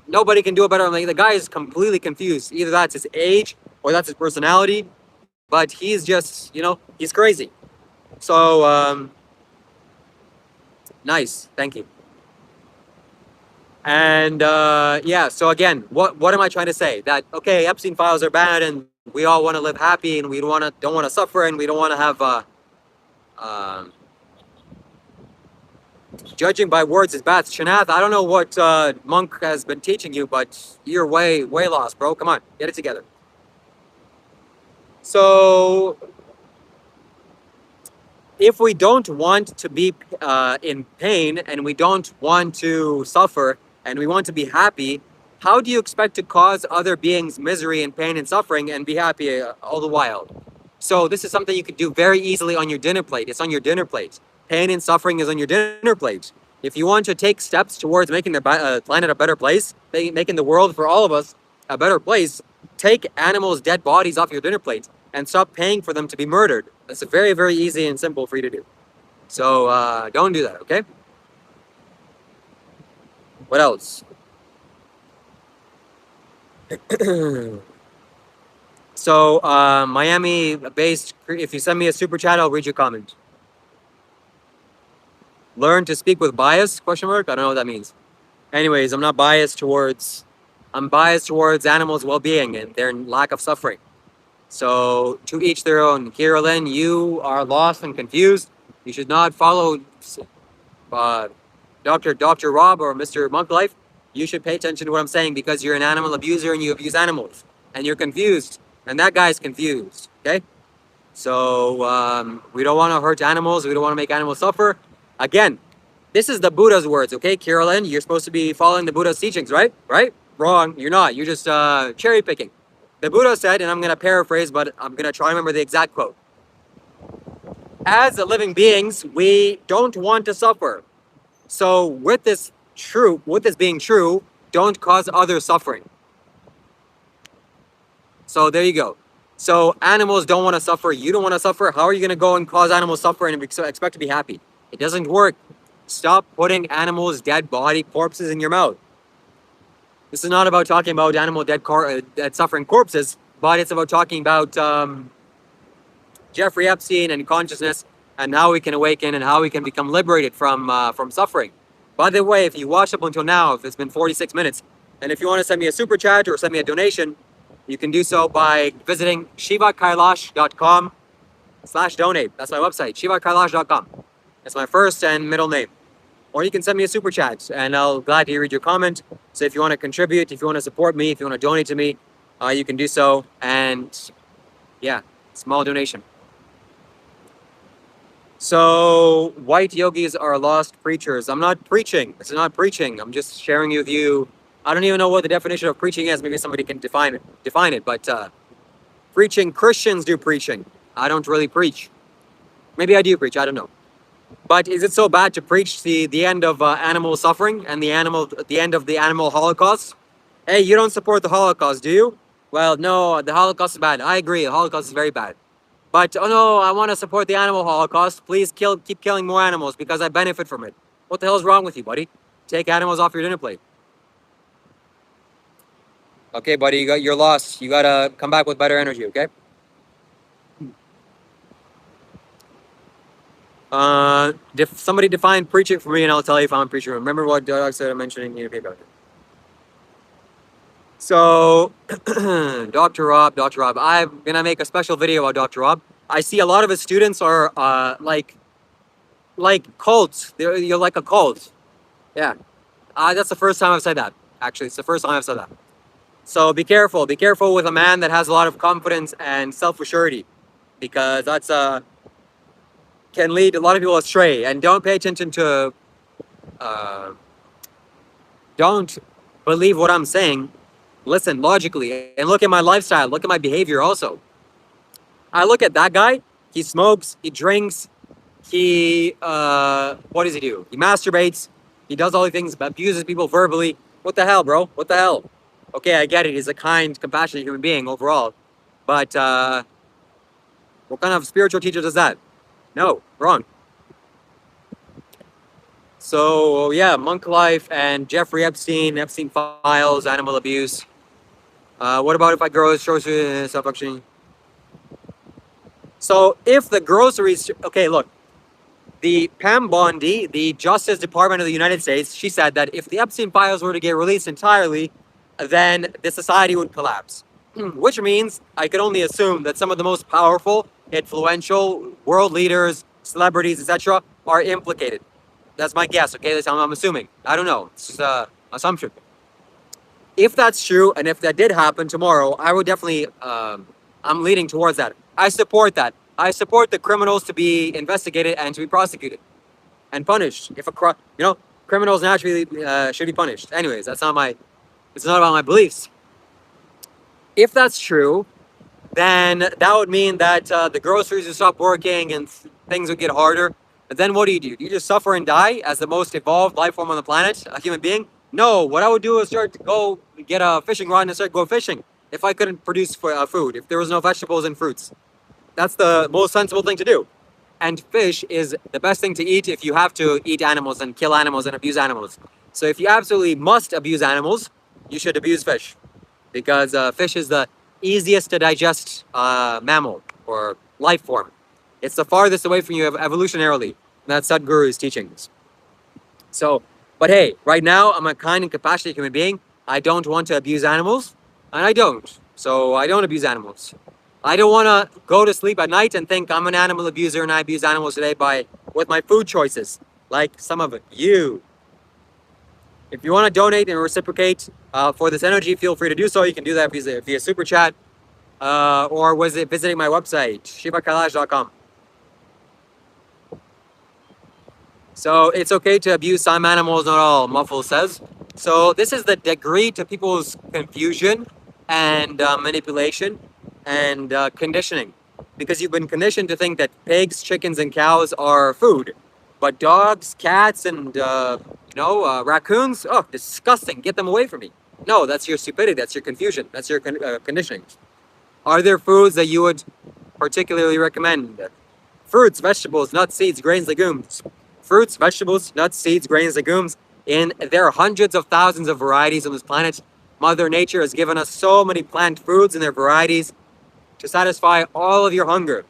nobody can do it better." Like, the guy is completely confused. Either that's his age or that's his personality, but he's just, he's crazy. So, nice, thank you. And yeah, so again, what am I trying to say? That okay, Epstein files are bad, and we all want to live happy, and we don't want to suffer, and we don't want to have judging by words is bad. Shanath, I don't know what Monk has been teaching you, but you're way lost, bro. Come on, get it together. So if we don't want to be in pain, and we don't want to suffer, and we want to be happy, how do you expect to cause other beings misery and pain and suffering and be happy all the while? So this is something you could do very easily on your dinner plate. It's on your dinner plate. Pain and suffering is on your dinner plate. If you want to take steps towards making the planet a better place, making the world for all of us a better place, take animals' dead bodies off your dinner plate and stop paying for them to be murdered. That's very, very easy and simple for you to do. So don't do that, okay? What else? So Miami-based, if you send me a super chat, I'll read your comment. Learn to speak with bias, question mark? I don't know what that means. Anyways, I'm biased towards animals' well-being and their lack of suffering. So to each their own. Carolyn, you are lost and confused. You should not follow Dr. Rob or Mr. Monk Life. You should pay attention to what I'm saying because you're an animal abuser and you abuse animals. and you're confused, and that guy's confused. Okay, so we don't want to hurt animals. We don't want to make animals suffer. Again, this is the Buddha's words. Okay, Carolyn, you're supposed to be following the Buddha's teachings, right? Right? Wrong. You're not. You're just cherry picking. The Buddha said, and I'm going to paraphrase, but I'm going to try to remember the exact quote. As living beings, we don't want to suffer. So with this being true, don't cause other suffering. So there you go. So animals don't want to suffer. You don't want to suffer. How are you going to go and cause animals suffering and expect to be happy? It doesn't work. Stop putting animals' dead body corpses in your mouth. This is not about talking about animal dead suffering corpses, but it's about talking about Jeffrey Epstein and consciousness, and how we can awaken and how we can become liberated from suffering. By the way, if you watched up until now, if it's been 46 minutes, and if you want to send me a super chat or send me a donation, you can do so by visiting shivakash.com/donate. That's my website, shivakash.com. That's my first and middle name. Or you can send me a super chat, and I'll gladly read your comment. So if you want to contribute, if you want to support me, if you want to donate to me, you can do so. And yeah, small donation. So white yogis are lost preachers. I'm not preaching. This is not preaching. I'm just sharing with you. I don't even know what the definition of preaching is. Maybe somebody can define it. But preaching, Christians do preaching. I don't really preach. Maybe I do preach. I don't know. But is it so bad to preach the end of animal suffering and the end of the animal holocaust? Hey, you don't support the Holocaust, do you? Well, no, the Holocaust is bad. I agree. The Holocaust is very bad. But, oh no, I want to support the animal holocaust. Please keep killing more animals because I benefit from it. What the hell is wrong with you, buddy? Take animals off your dinner plate. Okay, buddy, you're lost. You gotta come back with better energy, okay? Somebody define preaching for me, and I'll tell you if I'm a preacher. Remember what Doug said I'm mentioning in your paper. So, Dr. Rob, I'm gonna make a special video about Dr. Rob. I see a lot of his students are like cults. You're like a cult. Yeah, that's the first time I've said that. Actually, it's the first time I've said that. So be careful. Be careful with a man that has a lot of confidence and self-assurity, because that's can lead a lot of people astray. And don't pay attention to. Don't believe what I'm saying. Listen logically and look at my lifestyle. Look at my behavior also. I look at that guy. He smokes. He drinks. He what does he do? He masturbates. He does all these things, abuses people verbally. What the hell, bro? What the hell? Okay, I get it. He's a kind, compassionate human being overall. But what kind of spiritual teacher does that? No, wrong. So yeah, monk life and Jeffrey Epstein, Epstein files, animal abuse. What about if I grow groceries self-functioning? So if the groceries, okay, look, the Pam Bondi, the Justice Department of the United States, she said that if the Epstein files were to get released entirely, then the society would collapse. Which means I could only assume that some of the most powerful, influential world leaders, celebrities, etc., are implicated. That's my guess, okay? That's how I'm assuming. I don't know. It's just an assumption. If that's true, and if that did happen tomorrow, I would definitely, I'm leaning towards that. I support that. I support the criminals to be investigated and to be prosecuted and punished. If criminals naturally should be punished. Anyways, it's not about my beliefs. If that's true, then that would mean that the groceries would stop working and things would get harder. But then what do? Do you just suffer and die as the most evolved life form on the planet, a human being? No, what I would do is start to go get a fishing rod and start go fishing if I couldn't produce food, if there was no vegetables and fruits. That's the most sensible thing to do. And fish is the best thing to eat if you have to eat animals and kill animals and abuse animals. So if you absolutely must abuse animals, you should abuse fish. Because fish is the easiest to digest mammal or life form. It's the farthest away from you evolutionarily. That's Sadhguru's teachings. So, but hey, right now I'm a kind and compassionate human being. I don't want to abuse animals, and I don't. So I don't abuse animals. I don't want to go to sleep at night and think I'm an animal abuser and I abuse animals today with my food choices, like some of you. If you want to donate and reciprocate for this energy, feel free to do so. You can do that via super chat or was it visiting my website, shivakash.com. So it's okay to abuse some animals, not all, Muffle says. So this is the degree to people's confusion and manipulation and conditioning. Because you've been conditioned to think that pigs, chickens, and cows are food. But dogs, cats, and raccoons, oh, disgusting. Get them away from me. No, that's your stupidity. That's your confusion. That's your conditioning. Are there foods that you would particularly recommend? Fruits, vegetables, nuts, seeds, grains, legumes. Fruits, vegetables, nuts, seeds, grains, legumes. And there are hundreds of thousands of varieties on this planet. Mother Nature has given us so many plant foods and their varieties to satisfy all of your hunger.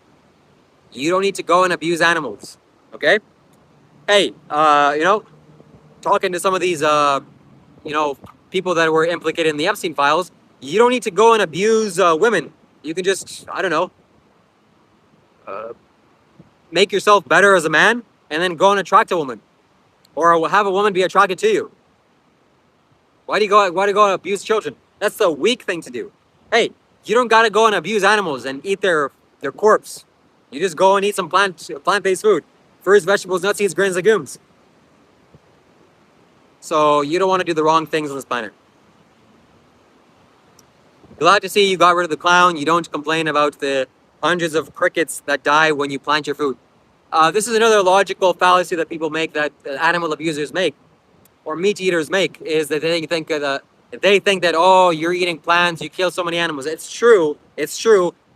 You don't need to go and abuse animals, okay? Hey, talking to some of these, people that were implicated in the Epstein files, you don't need to go and abuse women. You can just, I don't know, make yourself better as a man and then go and attract a woman, or have a woman be attracted to you. Why do you go and abuse children? That's the weak thing to do. Hey, you don't gotta go and abuse animals and eat their corpse. You just go and eat some plant-based food. Fruits, vegetables, nuts, seeds, grains, legumes. So you don't want to do the wrong things on this planet. Glad to see you got rid of the clown. You don't complain about the hundreds of crickets that die when you plant your food. This is another logical fallacy that people make, that animal abusers make, or meat eaters make, is that they think that, oh, you're eating plants, you kill so many animals. It's true,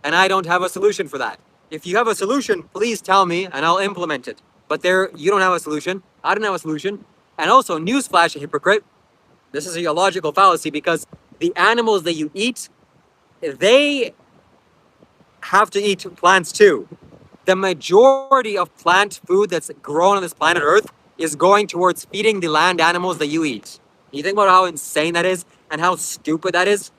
and I don't have a solution for that. If you have a solution, please tell me and I'll implement it. But you don't have a solution. I don't have a solution. And also, newsflash, a hypocrite. This is a logical fallacy, because the animals that you eat, they have to eat plants too. The majority of plant food that's grown on this planet Earth is going towards feeding the land animals that you eat. You think about how insane that is and how stupid that is?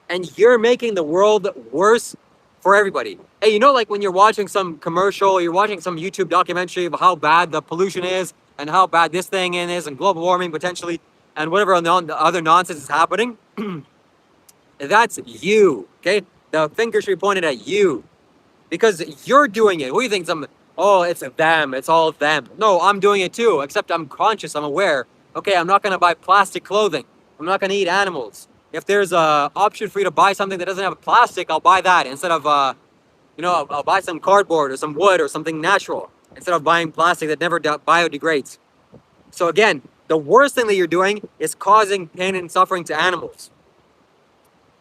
And you're making the world worse for everybody. Hey, like when you're watching some commercial, you're watching some YouTube documentary of how bad the pollution is and how bad this thing is and global warming potentially and whatever other nonsense is happening. That's you, okay? The finger should be pointed at you, because you're doing it. What do you think? It's them, it's all them. No, I'm doing it too, except I'm conscious, I'm aware. Okay, I'm not gonna buy plastic clothing. I'm not gonna eat animals. If there's a option for you to buy something that doesn't have plastic, I'll buy that instead of, I'll buy some cardboard or some wood or something natural instead of buying plastic that never biodegrades. So again, the worst thing that you're doing is causing pain and suffering to animals.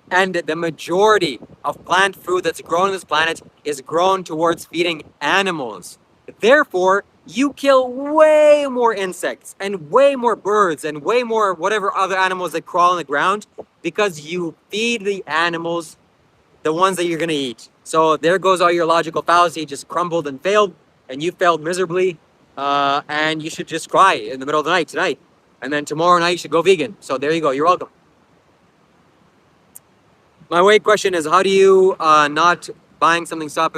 And the majority of plant food that's grown on this planet is grown towards feeding animals. Therefore, you kill way more insects and way more birds and way more whatever other animals that crawl on the ground, because you feed the animals the ones that you're going to eat. So there goes all your logical fallacy, just crumbled and failed, and you failed miserably, and you should just cry in the middle of the night tonight. And then tomorrow night you should go vegan. So there you go. You're welcome. My weight question is, how do you not buying something stop?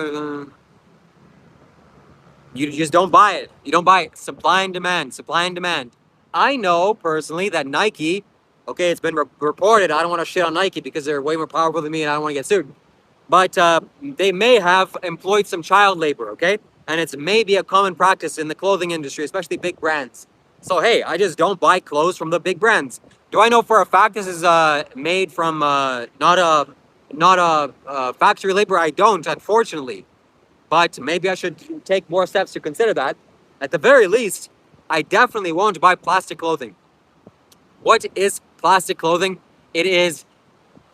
You just don't buy it. You don't buy it. Supply and demand. Supply and demand. I know personally that Nike, okay, it's been reported. I don't want to shit on Nike because they're way more powerful than me and I don't want to get sued. But they may have employed some child labor, okay? And it's maybe a common practice in the clothing industry, especially big brands. So, hey, I just don't buy clothes from the big brands. Do I know for a fact this is made from not a factory labor? I don't, unfortunately. But maybe I should take more steps to consider that. At the very least, I definitely won't buy plastic clothing. What is plastic clothing? It is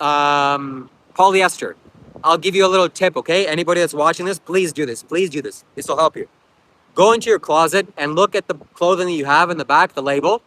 polyester. I'll give you a little tip, okay? Anybody that's watching this, please do this. Please do this. This will help you. Go into your closet and look at the clothing that you have in the back, the label.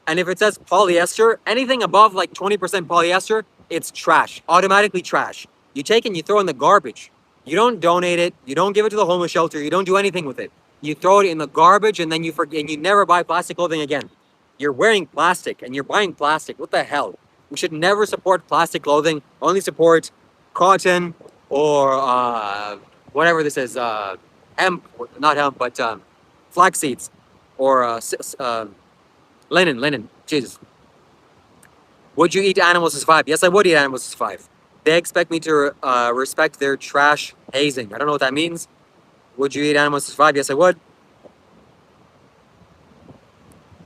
And if it says polyester, anything above like 20% polyester, it's trash, automatically trash. You take it and you throw it in the garbage. You don't donate it. You don't give it to the homeless shelter. You don't do anything with it. You throw it in the garbage and then you forget, and you never buy plastic clothing again. You're wearing plastic and you're buying plastic. What the hell? We should never support plastic clothing. Only support cotton or whatever this is, hemp, not hemp, but flax seeds or linen. Jesus. Would you eat animals to survive? Yes, I would eat animals to survive. They expect me to respect their trash hazing. I don't know what that means. Would you eat animals to survive? Yes, I would.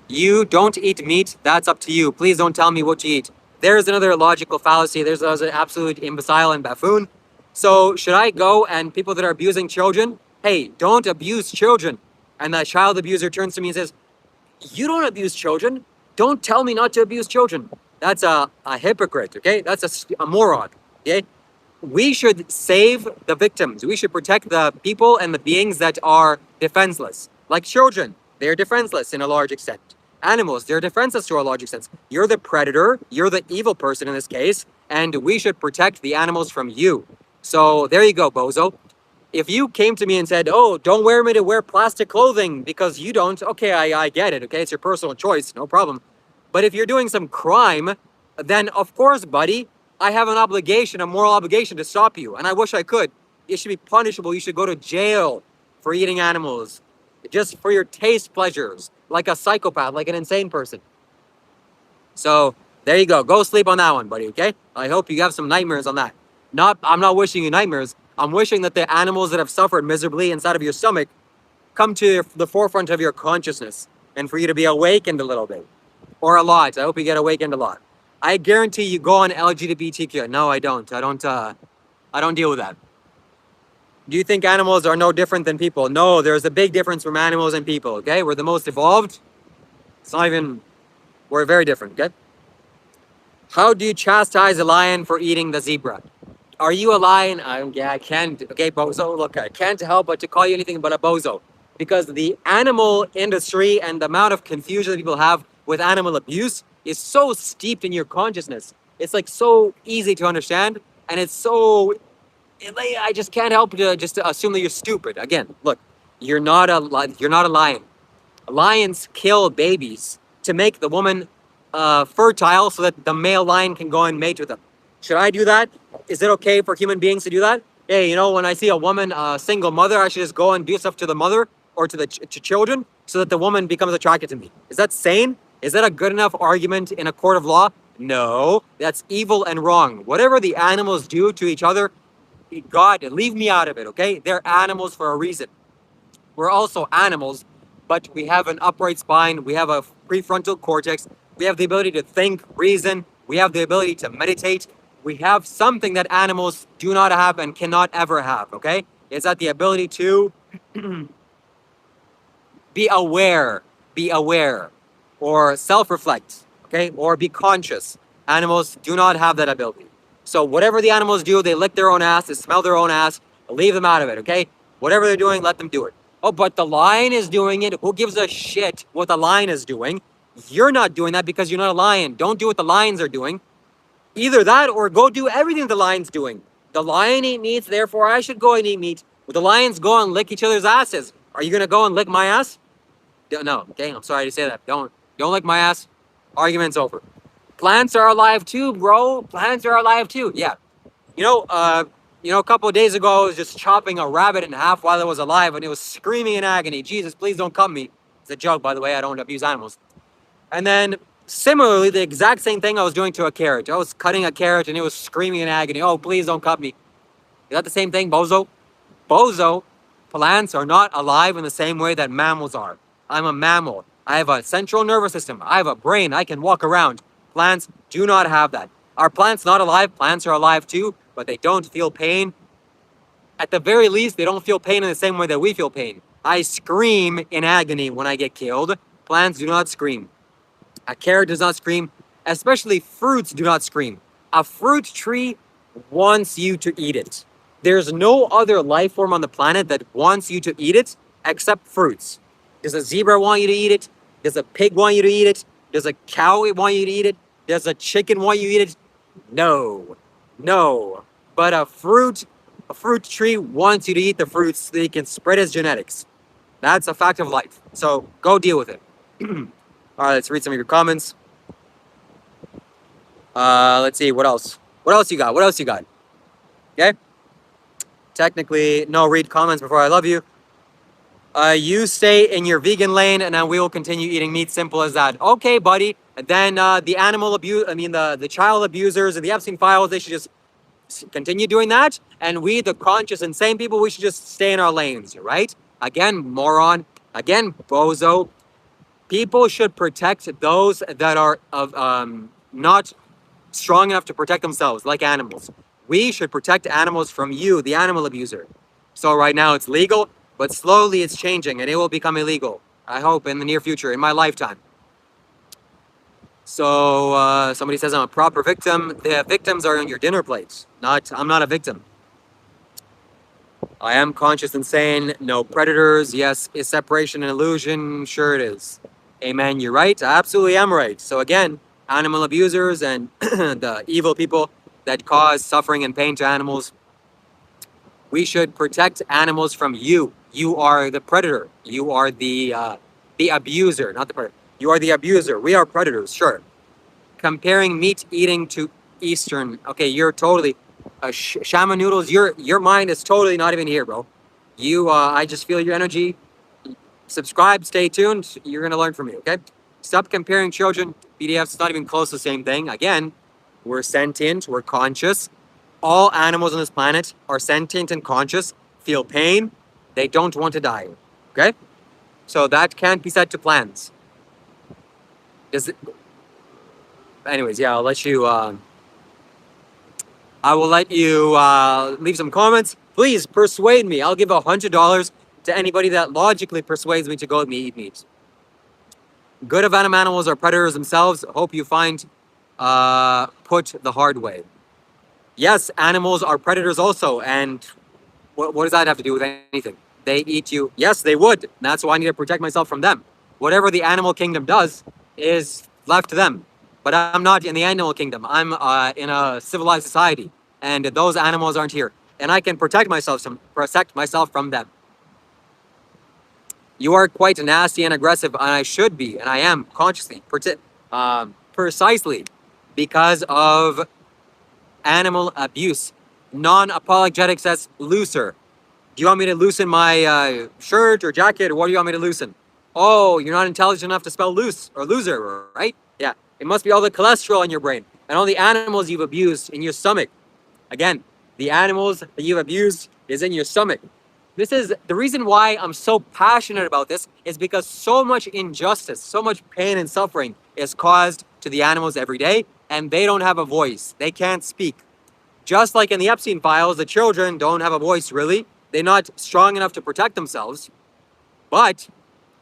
You don't eat meat. That's up to you. Please don't tell me what to eat. There's another logical fallacy. There's an absolute imbecile and buffoon. So should I go and people that are abusing children, hey, don't abuse children. And the child abuser turns to me and says, you don't abuse children. Don't tell me not to abuse children. That's a hypocrite, okay? That's a moron, okay? We should save the victims. We should protect the people and the beings that are defenseless. Like children, they're defenseless in a large extent. Animals, they're defenseless to a large extent. You're the predator, you're the evil person in this case, and we should protect the animals from you. So there you go, bozo. If you came to me and said, oh, don't wear me to wear plastic clothing because you don't, okay, I get it, okay? It's your personal choice, no problem. But if you're doing some crime, then of course, buddy, I have an obligation, a moral obligation to stop you. And I wish I could. It should be punishable. You should go to jail for eating animals. Just for your taste pleasures. Like a psychopath, like an insane person. So, there you go. Go sleep on that one, buddy, okay? I hope you have some nightmares on that. I'm not wishing you nightmares. I'm wishing that the animals that have suffered miserably inside of your stomach come to the forefront of your consciousness. And for you to be awakened a little bit. Or a lot. I hope you get awakened a lot. I guarantee you go on LGBTQ. No, I don't. I don't deal with that. Do you think animals are no different than people? No, there's a big difference from animals and people, okay? We're the most evolved. It's not even, we're very different, okay? How do you chastise a lion for eating the zebra? Are you a lion? Yeah, I can't. Okay, bozo, look, I can't help but to call you anything but a bozo. Because the animal industry and the amount of confusion that people have with animal abuse is so steeped in your consciousness. It's like so easy to understand, and it's so, I just can't help to just assume that you're stupid. Again, look, you're not a lion. Lions kill babies to make the woman fertile so that the male lion can go and mate with them. Should I do that? Is it okay for human beings to do that? Hey, you know, when I see a woman, a single mother, I should just go and do stuff to the mother or to the children so that the woman becomes attracted to me. Is that sane? Is that a good enough argument in a court of law? No, that's evil and wrong. Whatever the animals do to each other, God, leave me out of it, okay? They're animals for a reason. We're also animals, but we have an upright spine. We have a prefrontal cortex. We have the ability to think, reason. We have the ability to meditate. We have something that animals do not have and cannot ever have, okay? It's that the ability to be aware, or self-reflect, okay? Or be conscious. Animals do not have that ability. So whatever the animals do, they lick their own ass, they smell their own ass, leave them out of it, okay? Whatever they're doing, let them do it. Oh, but the lion is doing it. Who gives a shit what the lion is doing? You're not doing that because you're not a lion. Don't do what the lions are doing. Either that or go do everything the lion's doing. The lion eat meat, therefore I should go and eat meat. Will the lions go and lick each other's asses? Are you gonna go and lick my ass? No, okay, I'm sorry to say that. Don't lick my ass. Argument's over. Plants are alive too, bro. Plants are alive too. Yeah. You know, a couple of days ago, I was just chopping a rabbit in half while it was alive, and it was screaming in agony. Jesus, please don't cut me. It's a joke, by the way. I don't abuse animals. And then, similarly, the exact same thing I was doing to a carrot. I was cutting a carrot, and it was screaming in agony. Oh, please don't cut me. Is that the same thing, bozo? Bozo, plants are not alive in the same way that mammals are. I'm a mammal. I have a central nervous system. I have a brain. I can walk around. Plants do not have that. Are plants not alive? Plants are alive too, but they don't feel pain. At the very least, they don't feel pain in the same way that we feel pain. I scream in agony when I get killed. Plants do not scream. A carrot does not scream. Especially fruits do not scream. A fruit tree wants you to eat it. There's no other life form on the planet that wants you to eat it except fruits. Does a zebra want you to eat it? Does a pig want you to eat it? Does a cow want you to eat it? Does a chicken want you to eat it? No. But a fruit tree wants you to eat the fruits so that it can spread its genetics. That's a fact of life. So go deal with it. All right, let's read some of your comments. Let's see, what else? What else you got? Okay? Technically, no, read comments before I love you. You stay in your vegan lane and then we will continue eating meat. Simple as that. Okay, buddy. And then the animal abuse, I mean, the child abusers and the Epstein files, they should just continue doing that. And we, the conscious, insane people, we should just stay in our lanes, right? Again, moron. Again, bozo. People should protect those that are not strong enough to protect themselves, like animals. We should protect animals from you, the animal abuser. So right now it's legal, but slowly it's changing and it will become illegal. I hope in the near future, in my lifetime. So somebody says I'm a proper victim. The victims are on your dinner plates. I'm not a victim. I am conscious and sane. No predators. Yes, is separation an illusion? Sure it is. Amen. You're right. I absolutely am right. So again, animal abusers and the evil people that cause suffering and pain to animals. We should protect animals from you. You are the predator. You are the abuser, not the predator. You are the abuser. We are predators, sure. Comparing meat eating to Eastern. Okay, you're totally shaman noodles. Your mind is totally not even here, bro. I just feel your energy. Subscribe, stay tuned. You're gonna learn from me, okay? Stop comparing children. PDFs, it's not even close to the same thing. Again, we're sentient, we're conscious. All animals on this planet are sentient and conscious, feel pain, they don't want to die, okay? So that can't be set to plans. Anyways, yeah, I'll let you, I will let you leave some comments. Please persuade me. I'll give $100 to anybody that logically persuades me to go eat meat. Good of venom animals are predators themselves. Hope you find put the hard way. Yes, animals are predators also, and what does that have to do with anything? They eat you. Yes, they would. And that's why I need to protect myself from them. Whatever the animal kingdom does is left to them. But I'm not in the animal kingdom. I'm in a civilized society, and those animals aren't here. And I can protect myself from them. You are quite nasty and aggressive, and I should be, and I am consciously, precisely because of animal abuse. Non-apologetic says looser. Do you want me to loosen my shirt or jacket, or what do you want me to loosen? Oh, you're not intelligent enough to spell loose or loser, right? Yeah, it must be all the cholesterol in your brain and all the animals you've abused in your stomach. Again, the animals that you've abused is in your stomach. This is the reason why I'm so passionate about this, is because so much injustice, so much pain and suffering is caused to the animals every day, and they don't have a voice. They can't speak. Just like in the Epstein files, the children don't have a voice, really. They're not strong enough to protect themselves. But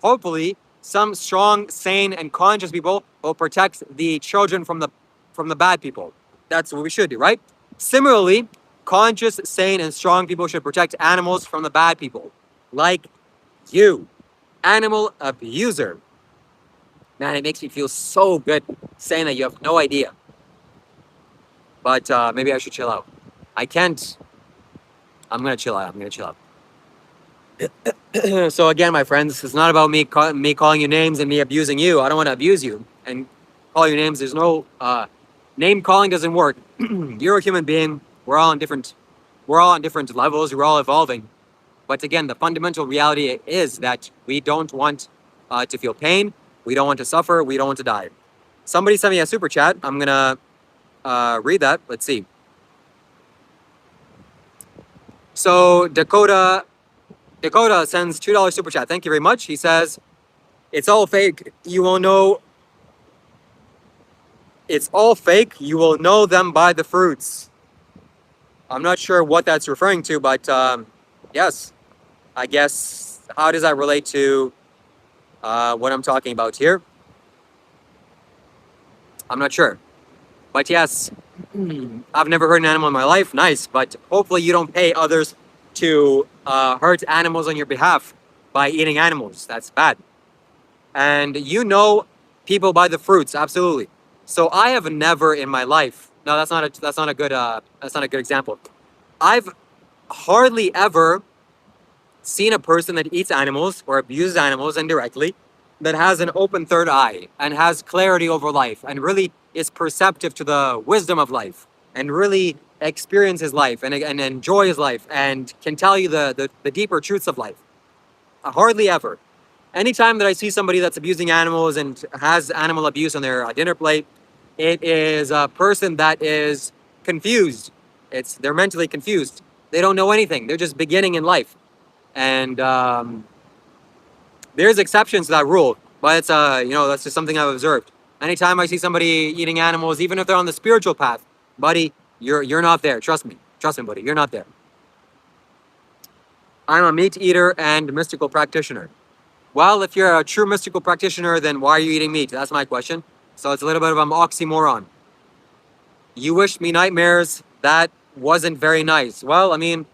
hopefully, some strong, sane, and conscious people will protect the children from the bad people. That's what we should do, right? Similarly, conscious, sane, and strong people should protect animals from the bad people. Like you, animal abuser. Man, it makes me feel so good saying that. You have no idea. But maybe I should chill out. I can't. I'm going to chill out. So again, my friends, it's not about me calling you names and me abusing you. I don't want to abuse you and call you names. There's no name calling doesn't work. You're a human being. We're all on different levels. We're all evolving. But again, the fundamental reality is that we don't want to feel pain. We don't want to suffer. We don't want to die. Somebody sent me a super chat. I'm gonna read that. Let's see. So Dakota sends $2 super chat. Thank you very much. He says, "It's all fake. You will know. It's all fake. You will know them by the fruits." I'm not sure what that's referring to, but yes, I guess. How does that relate to what I'm talking about here? I'm not sure. But yes, I've never hurt an animal in my life. Nice. But hopefully you don't pay others to hurt animals on your behalf by eating animals. That's bad. And you know people by the fruits. Absolutely. So I have never in my life. No, that's not a good example. I've hardly ever seen a person that eats animals or abuses animals indirectly that has an open third eye and has clarity over life and really is perceptive to the wisdom of life and really experiences life and enjoys life and can tell you the deeper truths of life. Hardly ever. Anytime that I see somebody that's abusing animals and has animal abuse on their dinner plate, it is a person that is confused. They're mentally confused. They don't know anything. They're just beginning in life. And there's exceptions to that rule, but it's that's just something I've observed. Anytime I see somebody eating animals, even if they're on the spiritual path, buddy, you're not there. Trust me, buddy, you're not there. I'm a meat eater and mystical practitioner. Well, if you're a true mystical practitioner, then why are you eating meat? That's my question. So it's a little bit of an oxymoron. You wished me nightmares. That wasn't very nice. Well, I mean,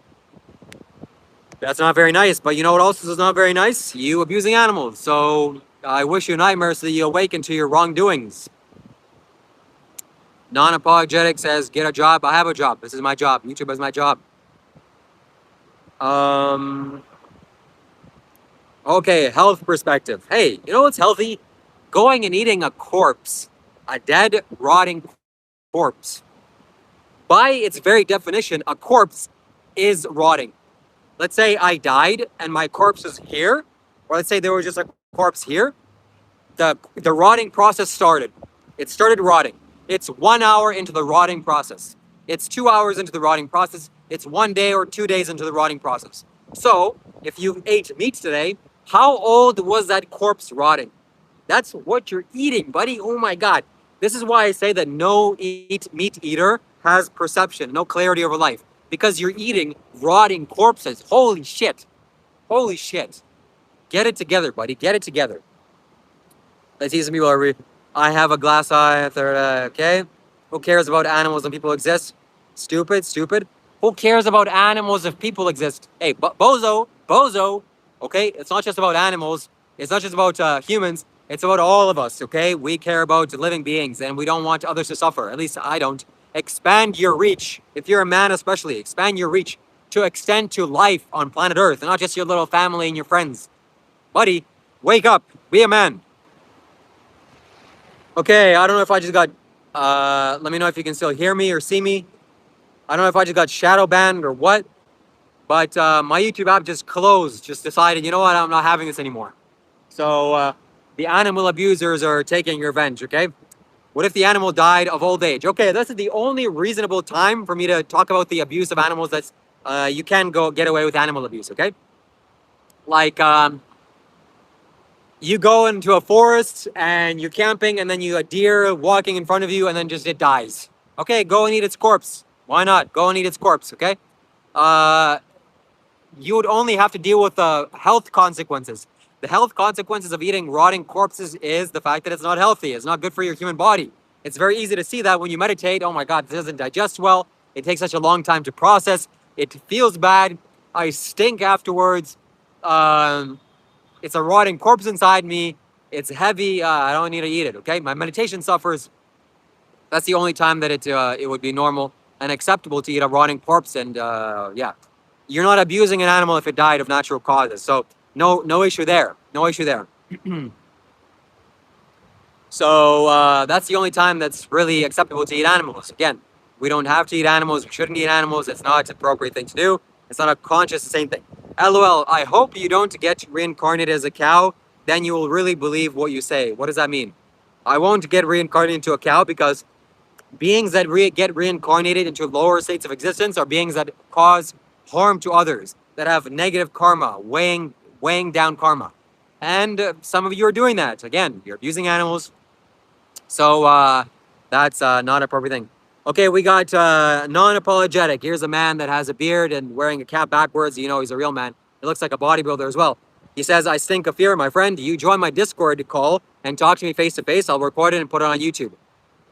that's not very nice. But you know what else is not very nice? You abusing animals. So I wish you nightmares so that you awaken to your wrongdoings. Non-apologetic says, get a job. I have a job. This is my job. YouTube is my job. Okay, health perspective. Hey, you know what's healthy? Going and eating a corpse. A dead, rotting corpse. By its very definition, a corpse is rotting. Let's say I died and my corpse is here, or let's say there was just a corpse here. The rotting process started. It started rotting. It's 1 hour into the rotting process. It's 2 hours into the rotting process. It's 1 day or 2 days into the rotting process. So, if you ate meat today, how old was that corpse rotting? That's what you're eating, buddy. Oh my God. This is why I say that no meat eater has perception, no clarity over life. Because you're eating rotting corpses. Holy shit. Holy shit. Get it together, buddy. Get it together. Let's see some people are I have a glass eye. Okay. Who cares about animals when people exist? Stupid. Who cares about animals if people exist? Hey, bozo. Okay, it's not just about animals. It's not just about humans. It's about all of us. Okay, we care about living beings, and we don't want others to suffer. At least I don't. Expand your reach. If you're a man, especially, expand your reach to extend to life on planet Earth, and not just your little family and your friends. Buddy, wake up. Be a man. Okay, I don't know if I just got, let me know if you can still hear me or see me. I don't know if I just got shadow banned or what, but my YouTube app just closed, just decided, you know what, I'm not having this anymore. So the animal abusers are taking revenge, okay? What if the animal died of old age? Okay, this is the only reasonable time for me to talk about the abuse of animals that's, you can go get away with animal abuse, okay? Like, you go into a forest and you're camping and then a deer walking in front of you and then just it dies. Okay, go and eat its corpse. Why not? Go and eat its corpse, okay? You would only have to deal with the health consequences. The health consequences of eating rotting corpses is the fact that it's not healthy. It's not good for your human body. It's very easy to see that when you meditate. Oh my God, this doesn't digest well. It takes such a long time to process. It feels bad. I stink afterwards. It's a rotting corpse inside me. It's heavy. I don't need to eat it, okay? My meditation suffers. That's the only time that it would be normal and acceptable to eat a rotting corpse. And yeah, you're not abusing an animal if it died of natural causes. So no issue there. No issue there. So that's the only time that's really acceptable to eat animals. Again, we don't have to eat animals. We shouldn't eat animals. It's not an appropriate thing to do. It's not a conscious, the same thing. LOL, I hope you don't get reincarnated as a cow. Then you will really believe what you say. What does that mean? I won't get reincarnated into a cow because beings that get reincarnated into lower states of existence are beings that cause harm to others, that have negative karma, weighing down karma. And some of you are doing that. Again, you're abusing animals. So that's not an appropriate thing. Okay, we got non-apologetic. Here's a man that has a beard and wearing a cap backwards. You know he's a real man. He looks like a bodybuilder as well. He says, I stink of fear, my friend. You join my Discord call and talk to me face to face. I'll record it and put it on YouTube.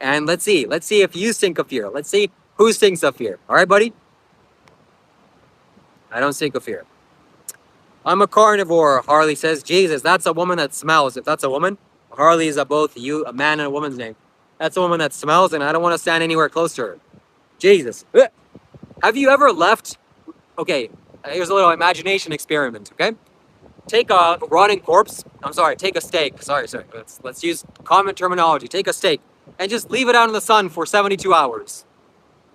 And let's see if you stink of fear. Let's see who stinks of fear. All right, buddy? I don't stink of fear. I'm a carnivore, Harley says. Jesus, that's a woman that smells. If that's a woman, Harley is a man and a woman's name. That's a woman that smells, and I don't want to stand anywhere close to her. Jesus. Have you ever left? Okay, here's a little imagination experiment, okay? Take a rotting corpse. I'm sorry, take a steak. Sorry. Let's use common terminology. Take a steak and just leave it out in the sun for 72 hours.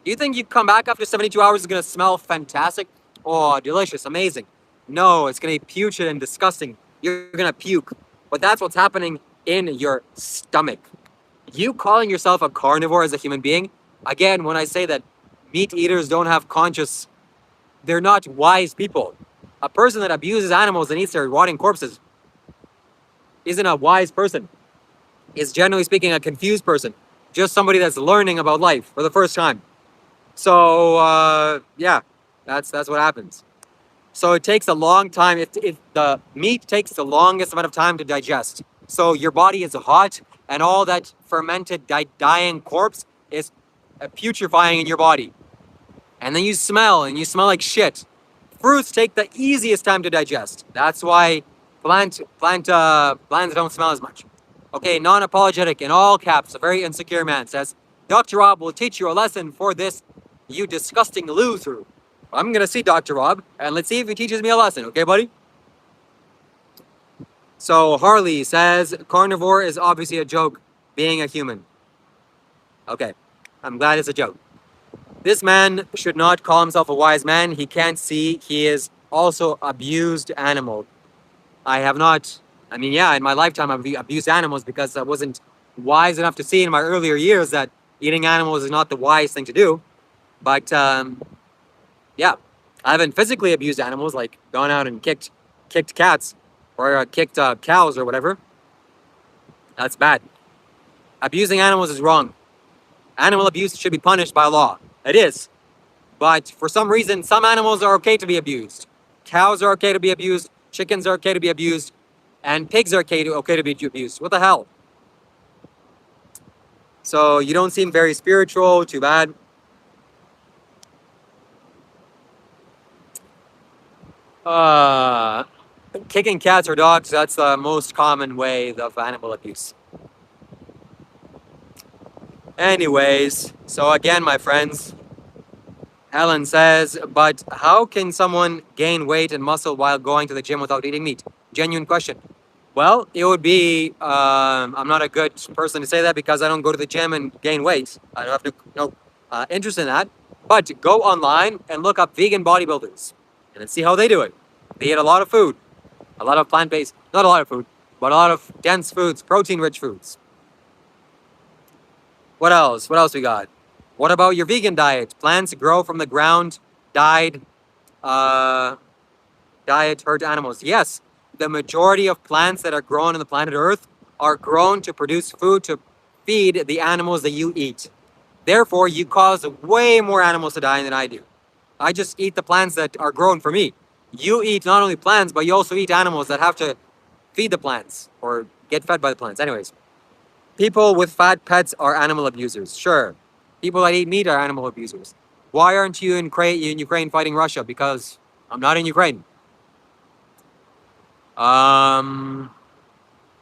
Do you think you come back after 72 hours is going to smell fantastic? Oh, delicious, amazing. No, it's going to be putrid and disgusting. you're gonna puke. But that's what's happening in your stomach. You calling yourself a carnivore as a human being, again, when I say that meat eaters don't have conscious, they're not wise people. A person that abuses animals and eats their rotting corpses isn't a wise person. Is generally speaking a confused person, just somebody that's learning about life for the first time. So yeah, that's what happens. So it takes a long time. If the meat takes the longest amount of time to digest. So your body is hot, and all that fermented dying corpse is putrefying in your body, and then you smell like shit. Fruits take the easiest time to digest. That's why plants don't smell as much. Okay, non-apologetic in all caps, a very insecure man says, Dr. Rob will teach you a lesson for this, you disgusting loser. I'm gonna see Dr. Rob, and let's see if he teaches me a lesson, okay, buddy? So Harley says, carnivore is obviously a joke, being a human. Okay, I'm glad it's a joke. This man should not call himself a wise man. He can't see he is also abused animal. I have not, I mean, yeah, in my lifetime I've abused animals because I wasn't wise enough to see in my earlier years that eating animals is not the wise thing to do. But yeah, I haven't physically abused animals, like gone out and kicked cats or kicked cows or whatever. That's bad. Abusing animals is wrong. Animal abuse should be punished by law. It is. But for some reason, some animals are okay to be abused. Cows are okay to be abused. Chickens are okay to be abused. And pigs are okay to be abused. What the hell? So you don't seem very spiritual. Too bad. Kicking cats or dogs, that's the most common way of animal abuse. Anyways, so again, my friends, Helen says, but how can someone gain weight and muscle while going to the gym without eating meat? Genuine question. Well, it would be, I'm not a good person to say that because I don't go to the gym and gain weight. I don't have no interest in that. But go online and look up vegan bodybuilders and see how they do it. They eat a lot of food, a lot of plant-based, not a lot of food, but a lot of dense foods, protein-rich foods. What else? What else we got? What about your vegan diet? Plants grow from the ground, diet hurt animals. Yes, the majority of plants that are grown on the planet Earth are grown to produce food to feed the animals that you eat. Therefore, you cause way more animals to die than I do. I just eat the plants that are grown for me. You eat not only plants, but you also eat animals that have to feed the plants or get fed by the plants. Anyways, people with fat pets are animal abusers. Sure. People that eat meat are animal abusers. Why aren't you in Ukraine fighting Russia? Because I'm not in Ukraine.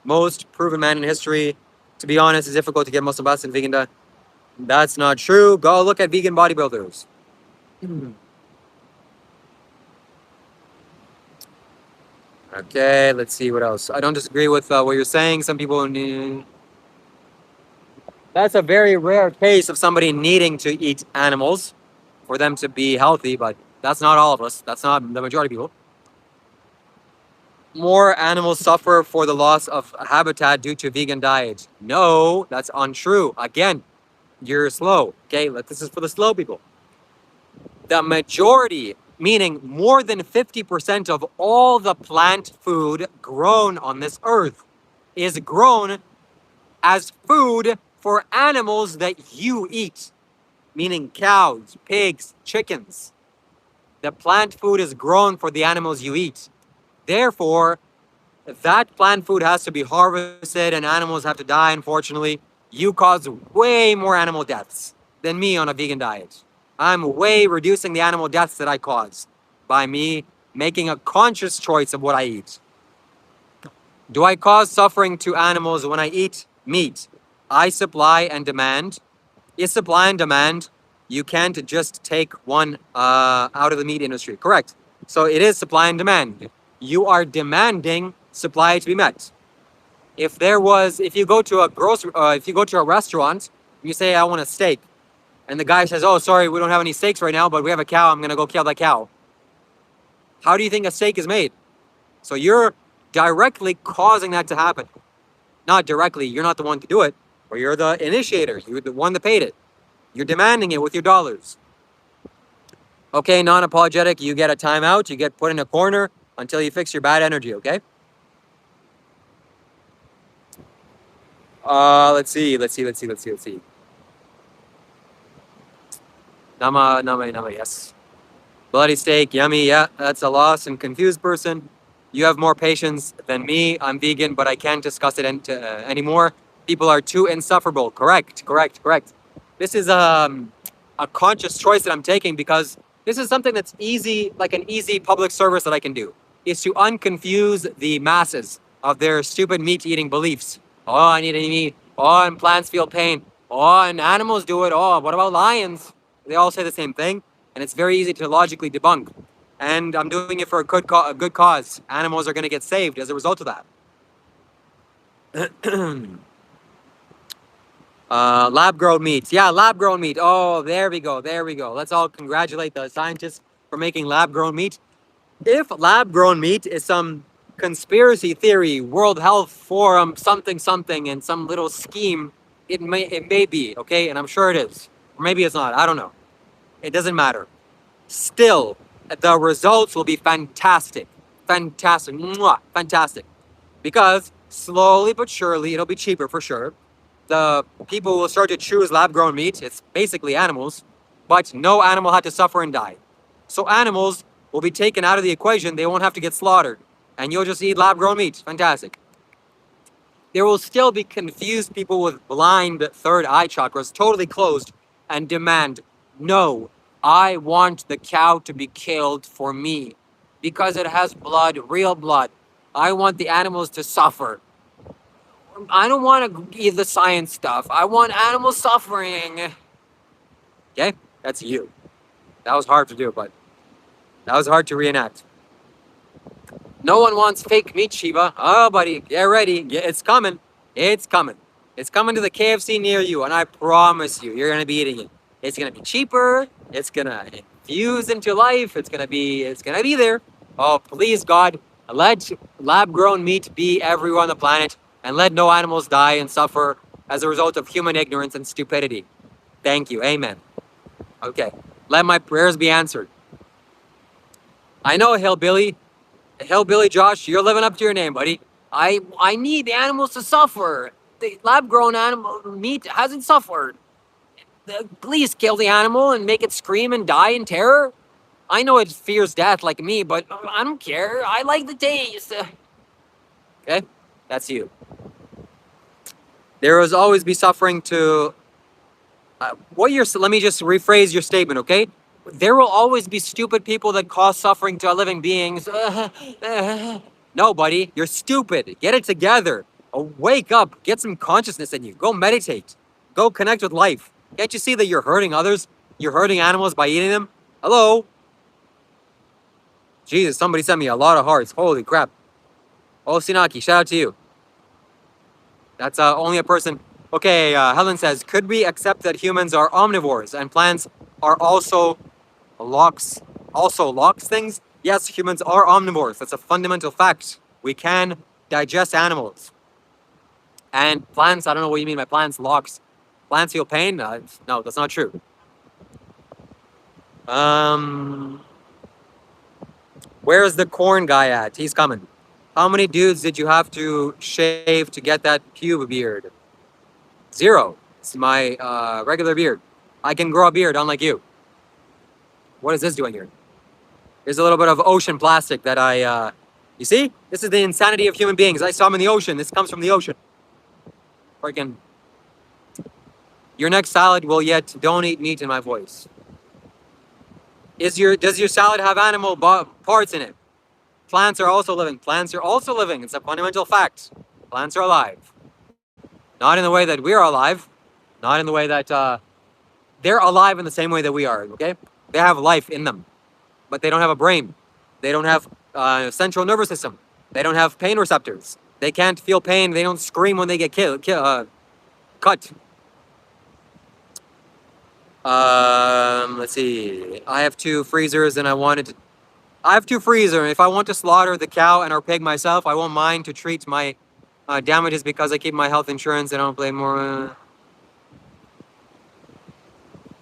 Most proven man in history. To be honest, it's difficult to get muscle mass in vegan diet. That's not true. Go look at vegan bodybuilders. Okay, let's see what else. I don't disagree with what you're saying. Some people need... That's a very rare case of somebody needing to eat animals for them to be healthy, but that's not all of us. That's not the majority of people. More animals suffer for the loss of habitat due to vegan diet. No, that's untrue. Again, you're slow. Okay, this is for the slow people. The majority, meaning more than 50% of all the plant food grown on this earth is grown as food for animals that you eat, meaning cows, pigs, chickens. The plant food is grown for the animals you eat. Therefore, that plant food has to be harvested and animals have to die, unfortunately. You cause way more animal deaths than me on a vegan diet. I'm way reducing the animal deaths that I cause by me making a conscious choice of what I eat. Do I cause suffering to animals when I eat meat? I supply and demand. Is supply and demand. You can't just take one out of the meat industry. Correct. So it is supply and demand. You are demanding supply to be met. If you go to a restaurant, you say, I want a steak. And the guy says, oh, sorry, we don't have any steaks right now, but we have a cow. I'm going to go kill that cow. How do you think a steak is made? So you're directly causing that to happen. Not directly, you're not the one to do it, or you're the initiator, you're the one that paid it. You're demanding it with your dollars. Okay, non-apologetic, you get a timeout, you get put in a corner until you fix your bad energy, okay? Let's see. Nama, yes. Bloody steak, yummy, yeah, that's a lost and confused person. You have more patience than me. I'm vegan, but I can't discuss it anymore. People are too insufferable. Correct. This is a conscious choice that I'm taking because this is something that's easy, like an easy public service that I can do, is to unconfuse the masses of their stupid meat-eating beliefs. Oh, I need to eat meat. Oh, and plants feel pain. Oh, and animals do it. Oh, what about lions? They all say the same thing, and it's very easy to logically debunk. And I'm doing it for a good cause. Animals are going to get saved as a result of that. Lab-grown meat. Yeah, lab-grown meat. Oh, there we go. Let's all congratulate the scientists for making lab-grown meat. If lab-grown meat is some conspiracy theory, World Health Forum, something, and some little scheme, it may be, okay? And I'm sure it is. Or maybe it's not. I don't know. It doesn't matter. Still, the results will be fantastic. Fantastic. Because slowly but surely, it'll be cheaper for sure. The people will start to choose lab-grown meat. It's basically animals, but no animal had to suffer and die. So animals will be taken out of the equation. They won't have to get slaughtered. And you'll just eat lab-grown meat. Fantastic. There will still be confused people with blind third eye chakras, totally closed, and demand, no, I want the cow to be killed for me because it has blood, real blood. I want the animals to suffer. I don't want to eat the science stuff. I want animal suffering. Okay, that's you. That was hard to do, but that was hard to reenact. No one wants fake meat, Shiva. Oh, buddy, get ready. Yeah, it's coming. It's coming. It's coming to the KFC near you, and I promise you, you're gonna be eating it. It's gonna be cheaper. It's gonna infuse into life. It's gonna be there. Oh, please, God, let lab-grown meat be everywhere on the planet, and let no animals die and suffer as a result of human ignorance and stupidity. Thank you. Amen. Okay. Let my prayers be answered. I know, Hillbilly. Hillbilly Josh, you're living up to your name, buddy. I need the animals to suffer. The lab-grown animal meat hasn't suffered. Please kill the animal and make it scream and die in terror. I know it fears death like me, but I don't care. I like the taste. Okay? That's you. There will always be suffering to... let me just rephrase your statement, okay? There will always be stupid people that cause suffering to living beings. No, buddy, you're stupid. Get it together. Wake up. Get some consciousness in you. Go meditate. Go connect with life. Can't you see that you're hurting others? You're hurting animals by eating them? Hello? Jesus, somebody sent me a lot of hearts. Holy crap. Oh, Sinaki, shout out to you. That's only a person... Okay, Helen says, could we accept that humans are omnivores and plants are also lox things? Yes, humans are omnivores. That's a fundamental fact. We can digest animals. And plants, I don't know what you mean by plants, lox. Plants feel pain? No, that's not true. Where's the corn guy at? He's coming. How many dudes did you have to shave to get that pube beard? 0. It's my regular beard. I can grow a beard, unlike you. What is this doing here? There's a little bit of ocean plastic that I... you see? This is the insanity of human beings. I saw them in the ocean. This comes from the ocean. Freaking... Your next salad will yet don't eat meat in my voice. Does your salad have animal parts in it? Plants are also living. Plants are also living. It's a fundamental fact. Plants are alive. Not in the way that we're alive. Not in the way that they're alive in the same way that we are, okay? They have life in them. But they don't have a brain. They don't have a central nervous system. They don't have pain receptors. They can't feel pain. They don't scream when they get cut. Let's see. I have 2 freezers and I wanted to... I have two freezer. If I want to slaughter the cow and or pig myself, I won't mind to treat my damages because I keep my health insurance. I don't play more.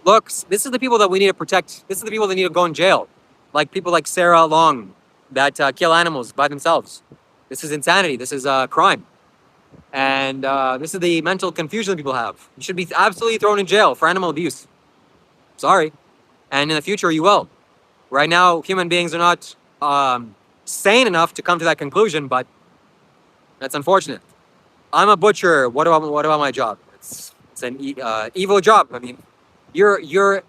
Look, this is the people that we need to protect. This is the people that need to go in jail. Like people like Sarah Long that kill animals by themselves. This is insanity. This is crime. And this is the mental confusion that people have. You should be absolutely thrown in jail for animal abuse. Sorry. And in the future, you will. Right now, human beings are not sane enough to come to that conclusion, but that's unfortunate. I'm a butcher. What about my job? It's an evil job. I mean, you are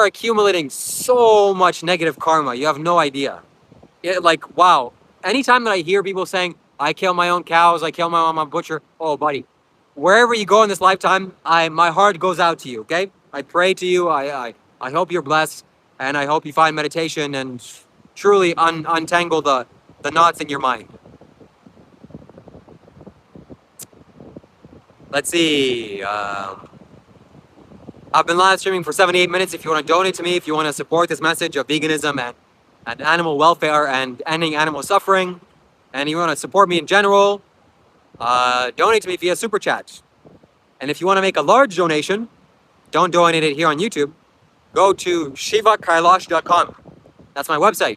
accumulating so much negative karma. You have no idea. Like, wow. Anytime that I hear people saying, I kill my own cows, I kill my own butcher. Oh, buddy, wherever you go in this lifetime, my heart goes out to you. Okay, I pray to you. I hope you're blessed, and I hope you find meditation and truly untangle the knots in your mind. Let's see. I've been live streaming for 78 minutes. If you want to donate to me, if you want to support this message of veganism and animal welfare and ending animal suffering, and you want to support me in general, donate to me via Super Chat. And if you want to make a large donation, don't donate it here on YouTube. Go to shivakash.com. That's my website.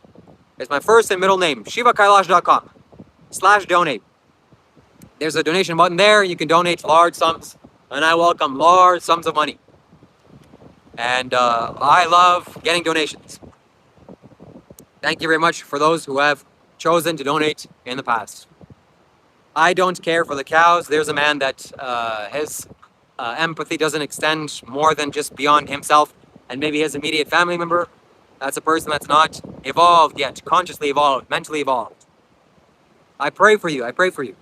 It's my first and middle name, shivakash.com/donate. There's a donation button there. You can donate large sums, and I welcome large sums of money. And I love getting donations. Thank you very much for those who have chosen to donate in the past. I don't care for the cows. There's a man that his empathy doesn't extend more than just beyond himself and maybe his immediate family member. That's a person that's not evolved yet, consciously evolved, mentally evolved. I pray for you. I pray for you.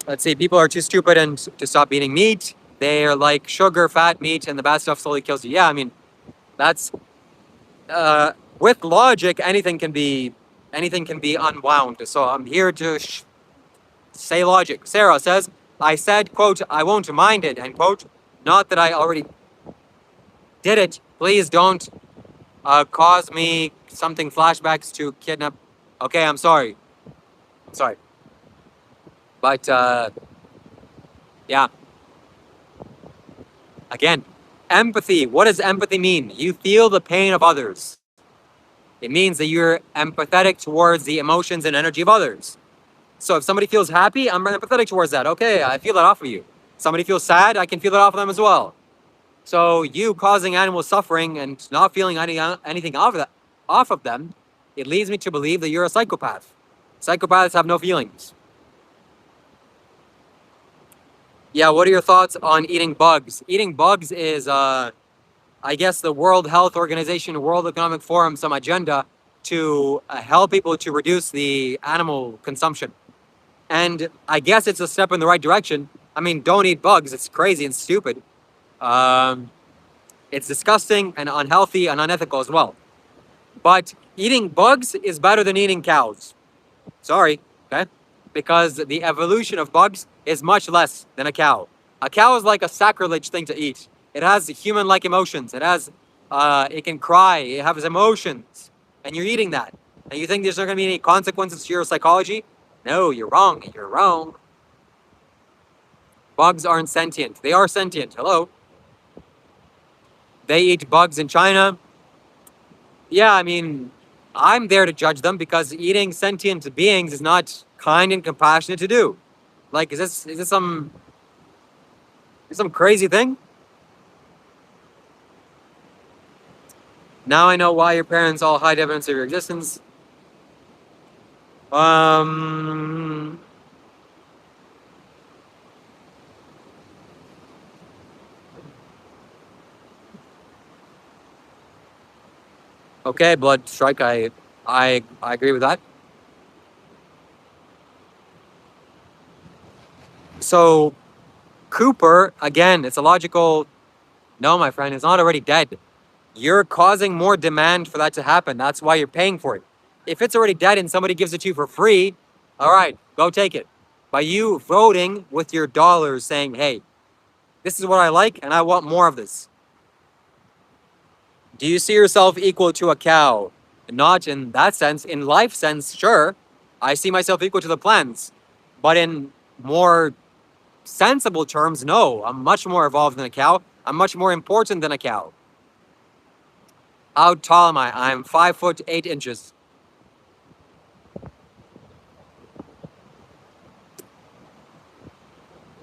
Let's see. People are too stupid and to stop eating meat. They are like sugar, fat, meat, and the bad stuff slowly kills you. Yeah, I mean, that's with logic. Anything can be unwound. So I'm here to say logic. Sarah says, I said, quote, I won't mind it, end quote. Not that I already did it. Please don't cause me something flashbacks to kidnap. Okay, I'm sorry. I'm sorry. But yeah. Again, empathy. What does empathy mean? You feel the pain of others. It means that you're empathetic towards the emotions and energy of others. So if somebody feels happy, I'm empathetic towards that. Okay, I feel that off of you. Somebody feels sad, I can feel that off of them as well. So you causing animal suffering and not feeling anything off of them, it leads me to believe that you're a psychopath. Psychopaths have no feelings. Yeah, what are your thoughts on eating bugs? Eating bugs is, I guess, the World Health Organization, World Economic Forum, some agenda to help people to reduce the animal consumption. And I guess it's a step in the right direction. I mean, don't eat bugs. It's crazy and stupid. It's disgusting and unhealthy and unethical as well. But eating bugs is better than eating cows. Sorry, okay? Because the evolution of bugs is much less than a cow. A cow is like a sacrilege thing to eat. It has human-like emotions. It can cry. It has emotions. And you're eating that. And you think there's not going to be any consequences to your psychology? No, you're wrong. You're wrong. Bugs aren't sentient. They are sentient. Hello? They eat bugs in China. Yeah, I mean, I'm there to judge them because eating sentient beings is not kind and compassionate to do. Like, is this some crazy thing? Now I know why your parents all hide evidence of your existence. Okay, Blood Strike, I agree with that. So, Cooper, again, it's a logical, no, my friend, it's not already dead. You're causing more demand for that to happen. That's why you're paying for it. If it's already dead and somebody gives it to you for free, all right, go take it. By you voting with your dollars saying, hey, this is what I like and I want more of this. Do you see yourself equal to a cow? Not in that sense. In life sense, sure. I see myself equal to the plants. But in more sensible terms, no. I'm much more evolved than a cow. I'm much more important than a cow. How tall am I? I'm 5'8".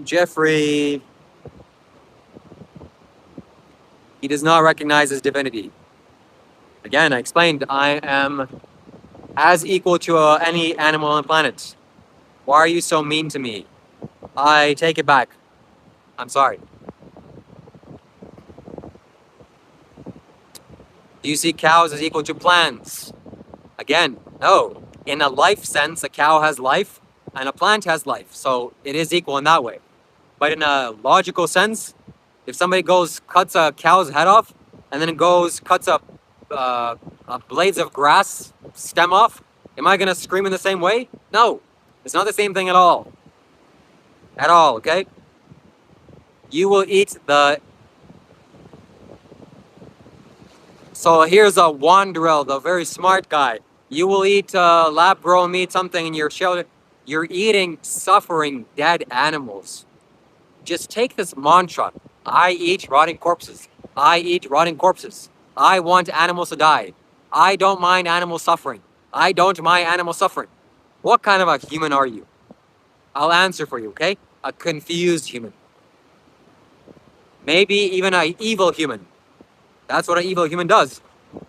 Jeffrey, he does not recognize his divinity. Again, I explained I am as equal to any animal on the planet. Why are you so mean to me? I take it back. I'm sorry. Do you see cows as equal to plants? Again, no. In a life sense, a cow has life and a plant has life. So it is equal in that way. But in a logical sense, if somebody goes, cuts a cow's head off, and then goes, cuts up blades of grass stem off, am I going to scream in the same way? No. It's not the same thing at all. At all, okay? You will eat the... So here's a wanderer, the very smart guy. You will eat lab-grown meat, something in your shelter. You're eating suffering dead animals. Just take this mantra. I eat rotting corpses. I eat rotting corpses. I want animals to die. I don't mind animal suffering. I don't mind animal suffering. What kind of a human are you? I'll answer for you, okay? A confused human. Maybe even an evil human. That's what an evil human does.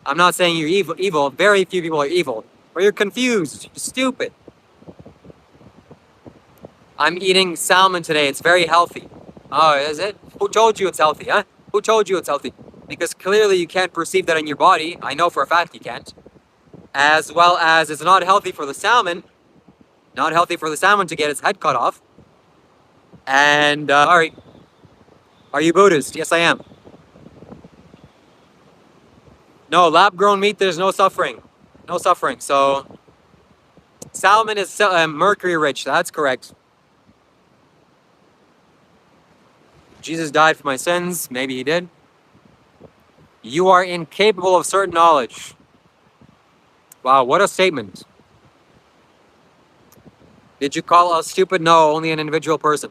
I'm not saying you're evil. Very few people are evil. Or you're confused. You're stupid. I'm eating salmon today. It's very healthy. Oh, is it? Who told you it's healthy, huh? Who told you it's healthy? Because clearly you can't perceive that in your body. I know for a fact you can't. As well as it's not healthy for the salmon. Not healthy for the salmon to get its head cut off. And, sorry. Are you Buddhist? Yes, I am. No, lab-grown meat, there's no suffering. No suffering. So, salmon is mercury-rich. That's correct. Jesus died for my sins. Maybe he did. You are incapable of certain knowledge. Wow, what a statement. Did you call us stupid? No, only an individual person.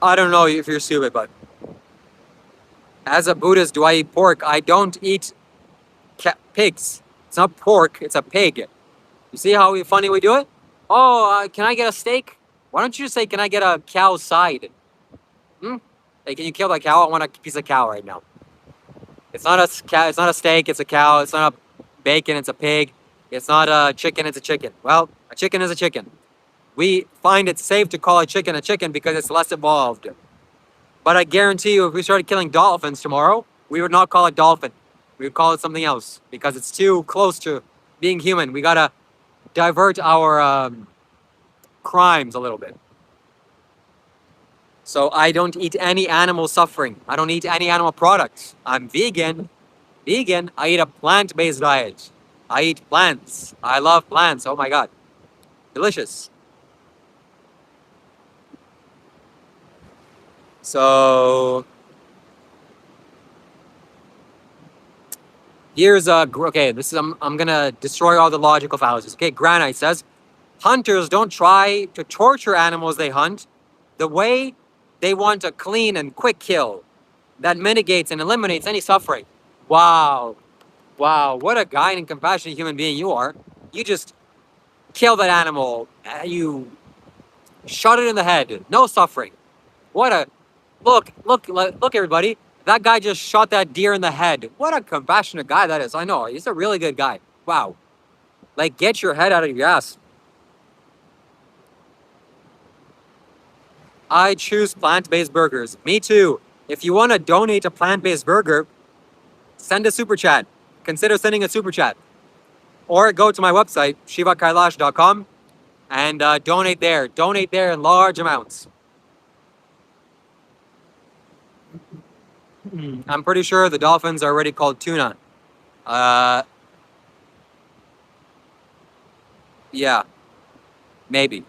I don't know if you're stupid, but as a Buddhist, do I eat pork? I don't eat pigs. It's not pork, it's a pig. You see how funny we do it? Oh, can I get a steak? Why don't you just say, can I get a cow side? Hey, can you kill that cow? I want a piece of cow right now. It's not a cow. It's not a steak. It's a cow. It's not a bacon. It's a pig. It's not a chicken. It's a chicken. Well, a chicken is a chicken. We find it safe to call a chicken because it's less evolved. But I guarantee you, if we started killing dolphins tomorrow, we would not call it dolphin. We would call it something else because it's too close to being human. We gotta divert our crimes a little bit. So I don't eat any animal suffering. I don't eat any animal products. I'm vegan. Vegan, I eat a plant-based diet. I eat plants. I love plants. Oh my God. Delicious. So here's okay, this is I'm gonna destroy all the logical fallacies. Okay, Granite says hunters don't try to torture animals they hunt. The way they want a clean and quick kill that mitigates and eliminates any suffering. Wow. Wow, what a kind and compassionate human being you are. You just kill that animal. You shot it in the head. No suffering. What a... Look, everybody. That guy just shot that deer in the head. What a compassionate guy that is. I know. He's a really good guy. Wow. Like, get your head out of your ass. I choose plant-based burgers. Me too. If you want to donate a plant-based burger, send a super chat. Consider sending a super chat. Or go to my website, shivakash.com, and donate there. Donate there in large amounts. I'm pretty sure the dolphins are already called tuna. Yeah. Maybe.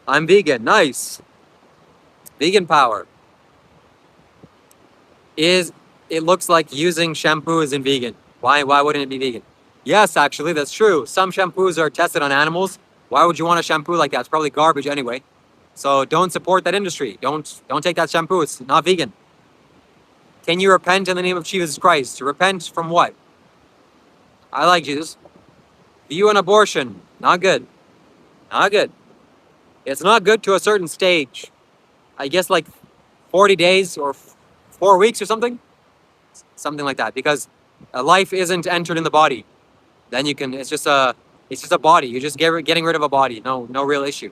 I'm vegan. Nice. Vegan power. It looks like using shampoo isn't vegan. Why wouldn't it be vegan? Yes, actually, that's true. Some shampoos are tested on animals. Why would you want a shampoo like that? It's probably garbage anyway. So don't support that industry. Don't take that shampoo. It's not vegan. Can you repent in the name of Jesus Christ? To repent from what? I like Jesus. View an abortion. Not good. Not good. It's not good to a certain stage. I guess like 40 days or 4 weeks or something. Something like that. Because life isn't entered in the body. Then you can, it's just a body. You're just getting rid of a body. No real issue.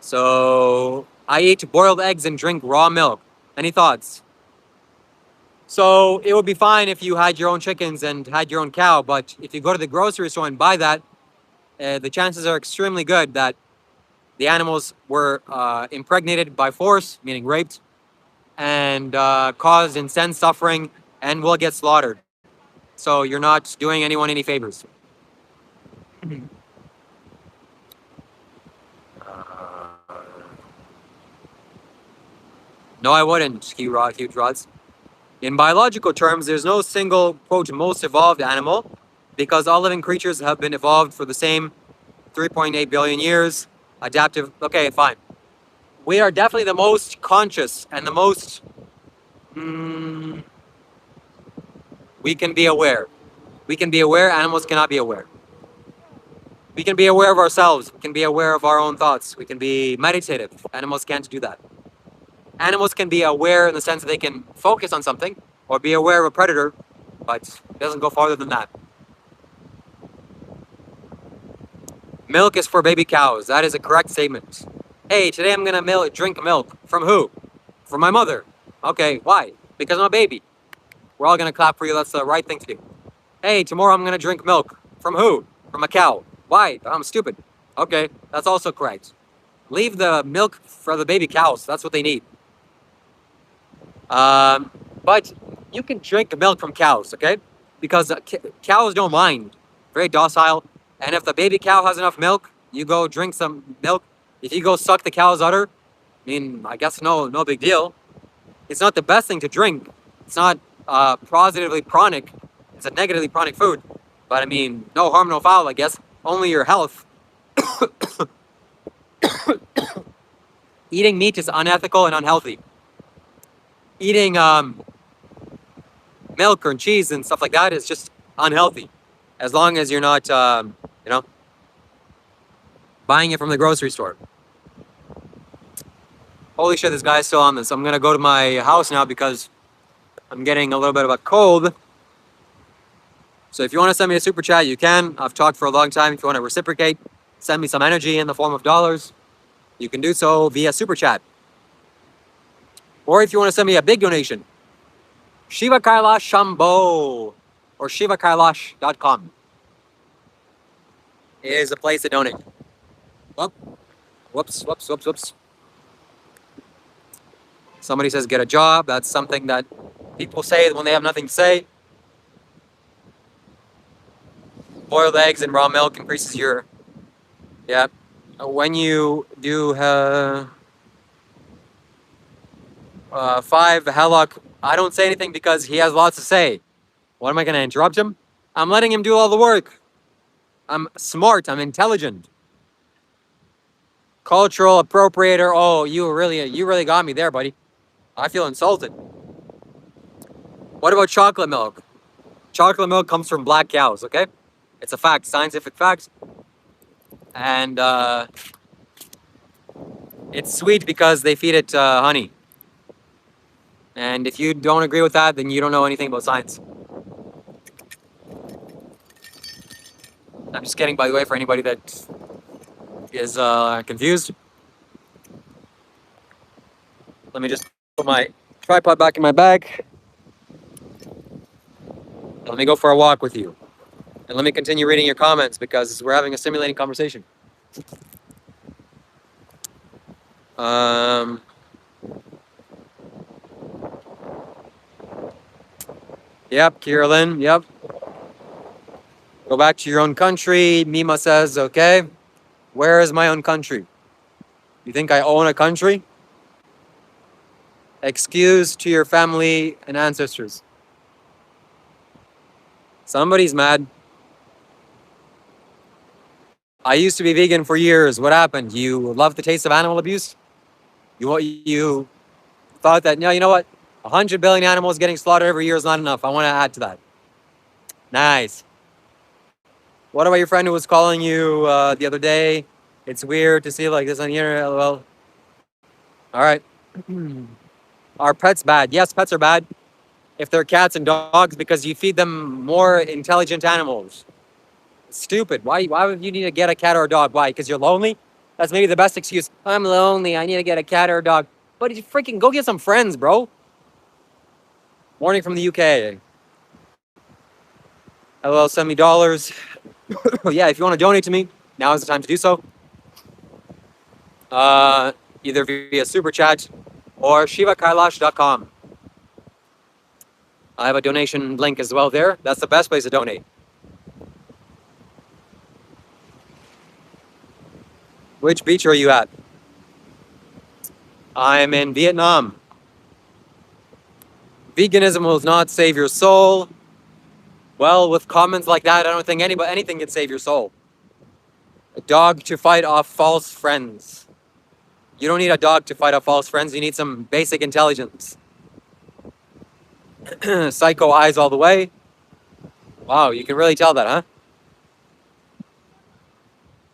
So I eat boiled eggs and drink raw milk. Any thoughts? So it would be fine if you had your own chickens and had your own cow, but if you go to the grocery store and buy that, the chances are extremely good that the animals were impregnated by force, meaning raped, and caused intense suffering and will get slaughtered. So you're not doing anyone any favors. No, I wouldn't, huge rods. In biological terms, there's no single, quote, most evolved animal, because all living creatures have been evolved for the same 3.8 billion years. Adaptive, okay, fine. We are definitely the most conscious and the most, we can be aware. We can be aware, animals cannot be aware. We can be aware of ourselves. We can be aware of our own thoughts. We can be meditative. Animals can't do that. Animals can be aware in the sense that they can focus on something or be aware of a predator, but it doesn't go farther than that. Milk is for baby cows. That is a correct statement. Hey, today I'm gonna drink milk. From who? From my mother. Okay, why? Because I'm a baby. We're all gonna clap for you. That's the right thing to do. Hey, tomorrow I'm gonna drink milk. From who? From a cow. Why? I'm stupid. Okay, that's also correct. Leave the milk for the baby cows. That's what they need. But you can drink milk from cows, okay? Because cows don't mind. Very docile. And if the baby cow has enough milk, you go drink some milk. If you go suck the cow's udder, I mean, I guess no big deal. It's not the best thing to drink. It's not positively pranic. It's a negatively pranic food. But I mean, no harm, no foul, I guess. Only your health. Eating meat is unethical and unhealthy. Eating milk or cheese and stuff like that is just unhealthy. As long as you're not, buying it from the grocery store. Holy shit, this guy's still on this. I'm gonna go to my house now because I'm getting a little bit of a cold. So if you want to send me a super chat, you can. I've talked for a long time. If you want to reciprocate, send me some energy in the form of dollars, you can do so via super chat. Or if you want to send me a big donation, Shiva Kailash Shambho or shivakash.com is a place to donate. Whoops. Somebody says get a job. That's something that people say when they have nothing to say. Boiled eggs and raw milk increases your, yeah. When you do 5 Hellock, I don't say anything because he has lots to say. What am I going to interrupt him? I'm letting him do all the work. I'm smart. I'm intelligent. Cultural appropriator. Oh, you really got me there, buddy. I feel insulted. What about chocolate milk? Chocolate milk comes from black cows, okay? It's a fact, scientific fact. And it's sweet because they feed it honey. And if you don't agree with that, then you don't know anything about science. I'm just kidding, by the way, for anybody that is confused. Let me just put my tripod back in my bag. Let me go for a walk with you. And let me continue reading your comments because we're having a stimulating conversation. Yep, Carolyn, yep. Go back to your own country. Mima says, okay. Where is my own country? You think I own a country? Excuse to your family and ancestors. Somebody's mad. I used to be vegan for years. What happened? You love the taste of animal abuse? You thought that, no, you know what? 100 billion animals getting slaughtered every year is not enough. I want to add to that. Nice. What about your friend who was calling you the other day? It's weird to see like this on here. LOL. All right. Are pets bad? Yes, pets are bad if they're cats and dogs because you feed them more intelligent animals. Stupid. Why would you need to get a cat or a dog? Why? Because you're lonely? That's maybe the best excuse. I'm lonely. I need to get a cat or a dog. But you freaking go get some friends, bro. Morning from the UK. LOL, send me dollars. Yeah, if you want to donate to me, now is the time to do so. Either via super chat or shivakash.com. I have a donation link as well there. That's the best place to donate. Which beach are you at? I'm in Vietnam. Veganism will not save your soul. Well, with comments like that, I don't think anything can save your soul. A dog to fight off false friends. You don't need a dog to fight off false friends. You need some basic intelligence. Psycho eyes all the way. Wow, you can really tell that, huh?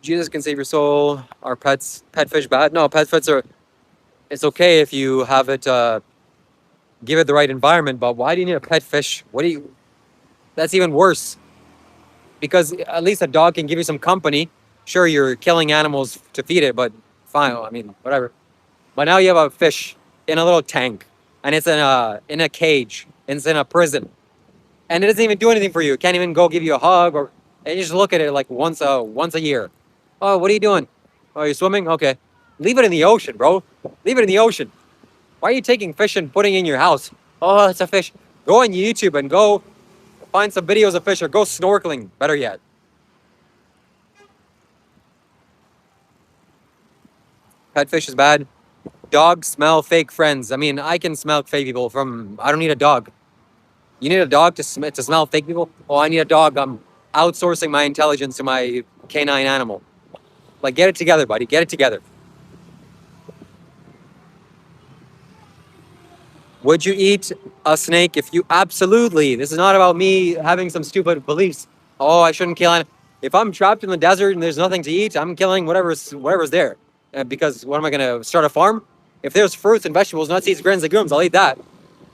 Jesus can save your soul. Are pet fish bad? No, pet fish are. It's okay if you have it. Give it the right environment. But why do you need a pet fish? That's even worse. Because at least a dog can give you some company. Sure, you're killing animals to feed it, but fine. I mean, whatever. But now you have a fish in a little tank, and it's in a cage. And it's in a prison, and it doesn't even do anything for you. It can't even go give you a hug, and you just look at it like once a year. Oh, what are you doing? Oh, you're swimming? Okay, leave it in the ocean, bro. Leave it in the ocean. Why are you taking fish and putting it in your house? Oh, it's a fish. Go on YouTube and go find some videos of fish, or go snorkeling. Better yet. Pet fish is bad. Dogs smell fake friends. I mean, I can smell fake people from. I don't need a dog. You need a dog to smell fake people? Oh, I need a dog. I'm outsourcing my intelligence to my canine animal. Like, get it together, buddy. Get it together. Would you eat a snake if you absolutely? This is not about me having some stupid beliefs. Oh, I shouldn't kill it. If I'm trapped in the desert and there's nothing to eat, I'm killing whatever's there. Because what am I gonna start a farm? If there's fruits and vegetables, nuts, seeds, grains, legumes, I'll eat that.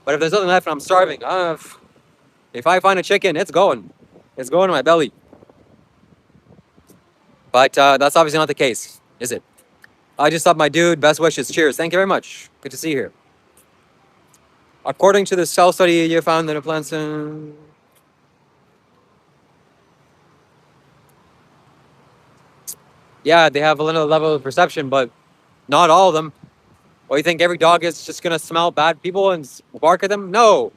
But if there's nothing left and I'm starving, if I find a chicken, it's going. It's going to my belly. But that's obviously not the case, is it? I just thought, my dude, best wishes. Cheers. Thank you very much. Good to see you here. According to the cell study, you found that a plants... yeah, they have a little level of perception, but not all of them. Well, you think every dog is just going to smell bad people and bark at them? No.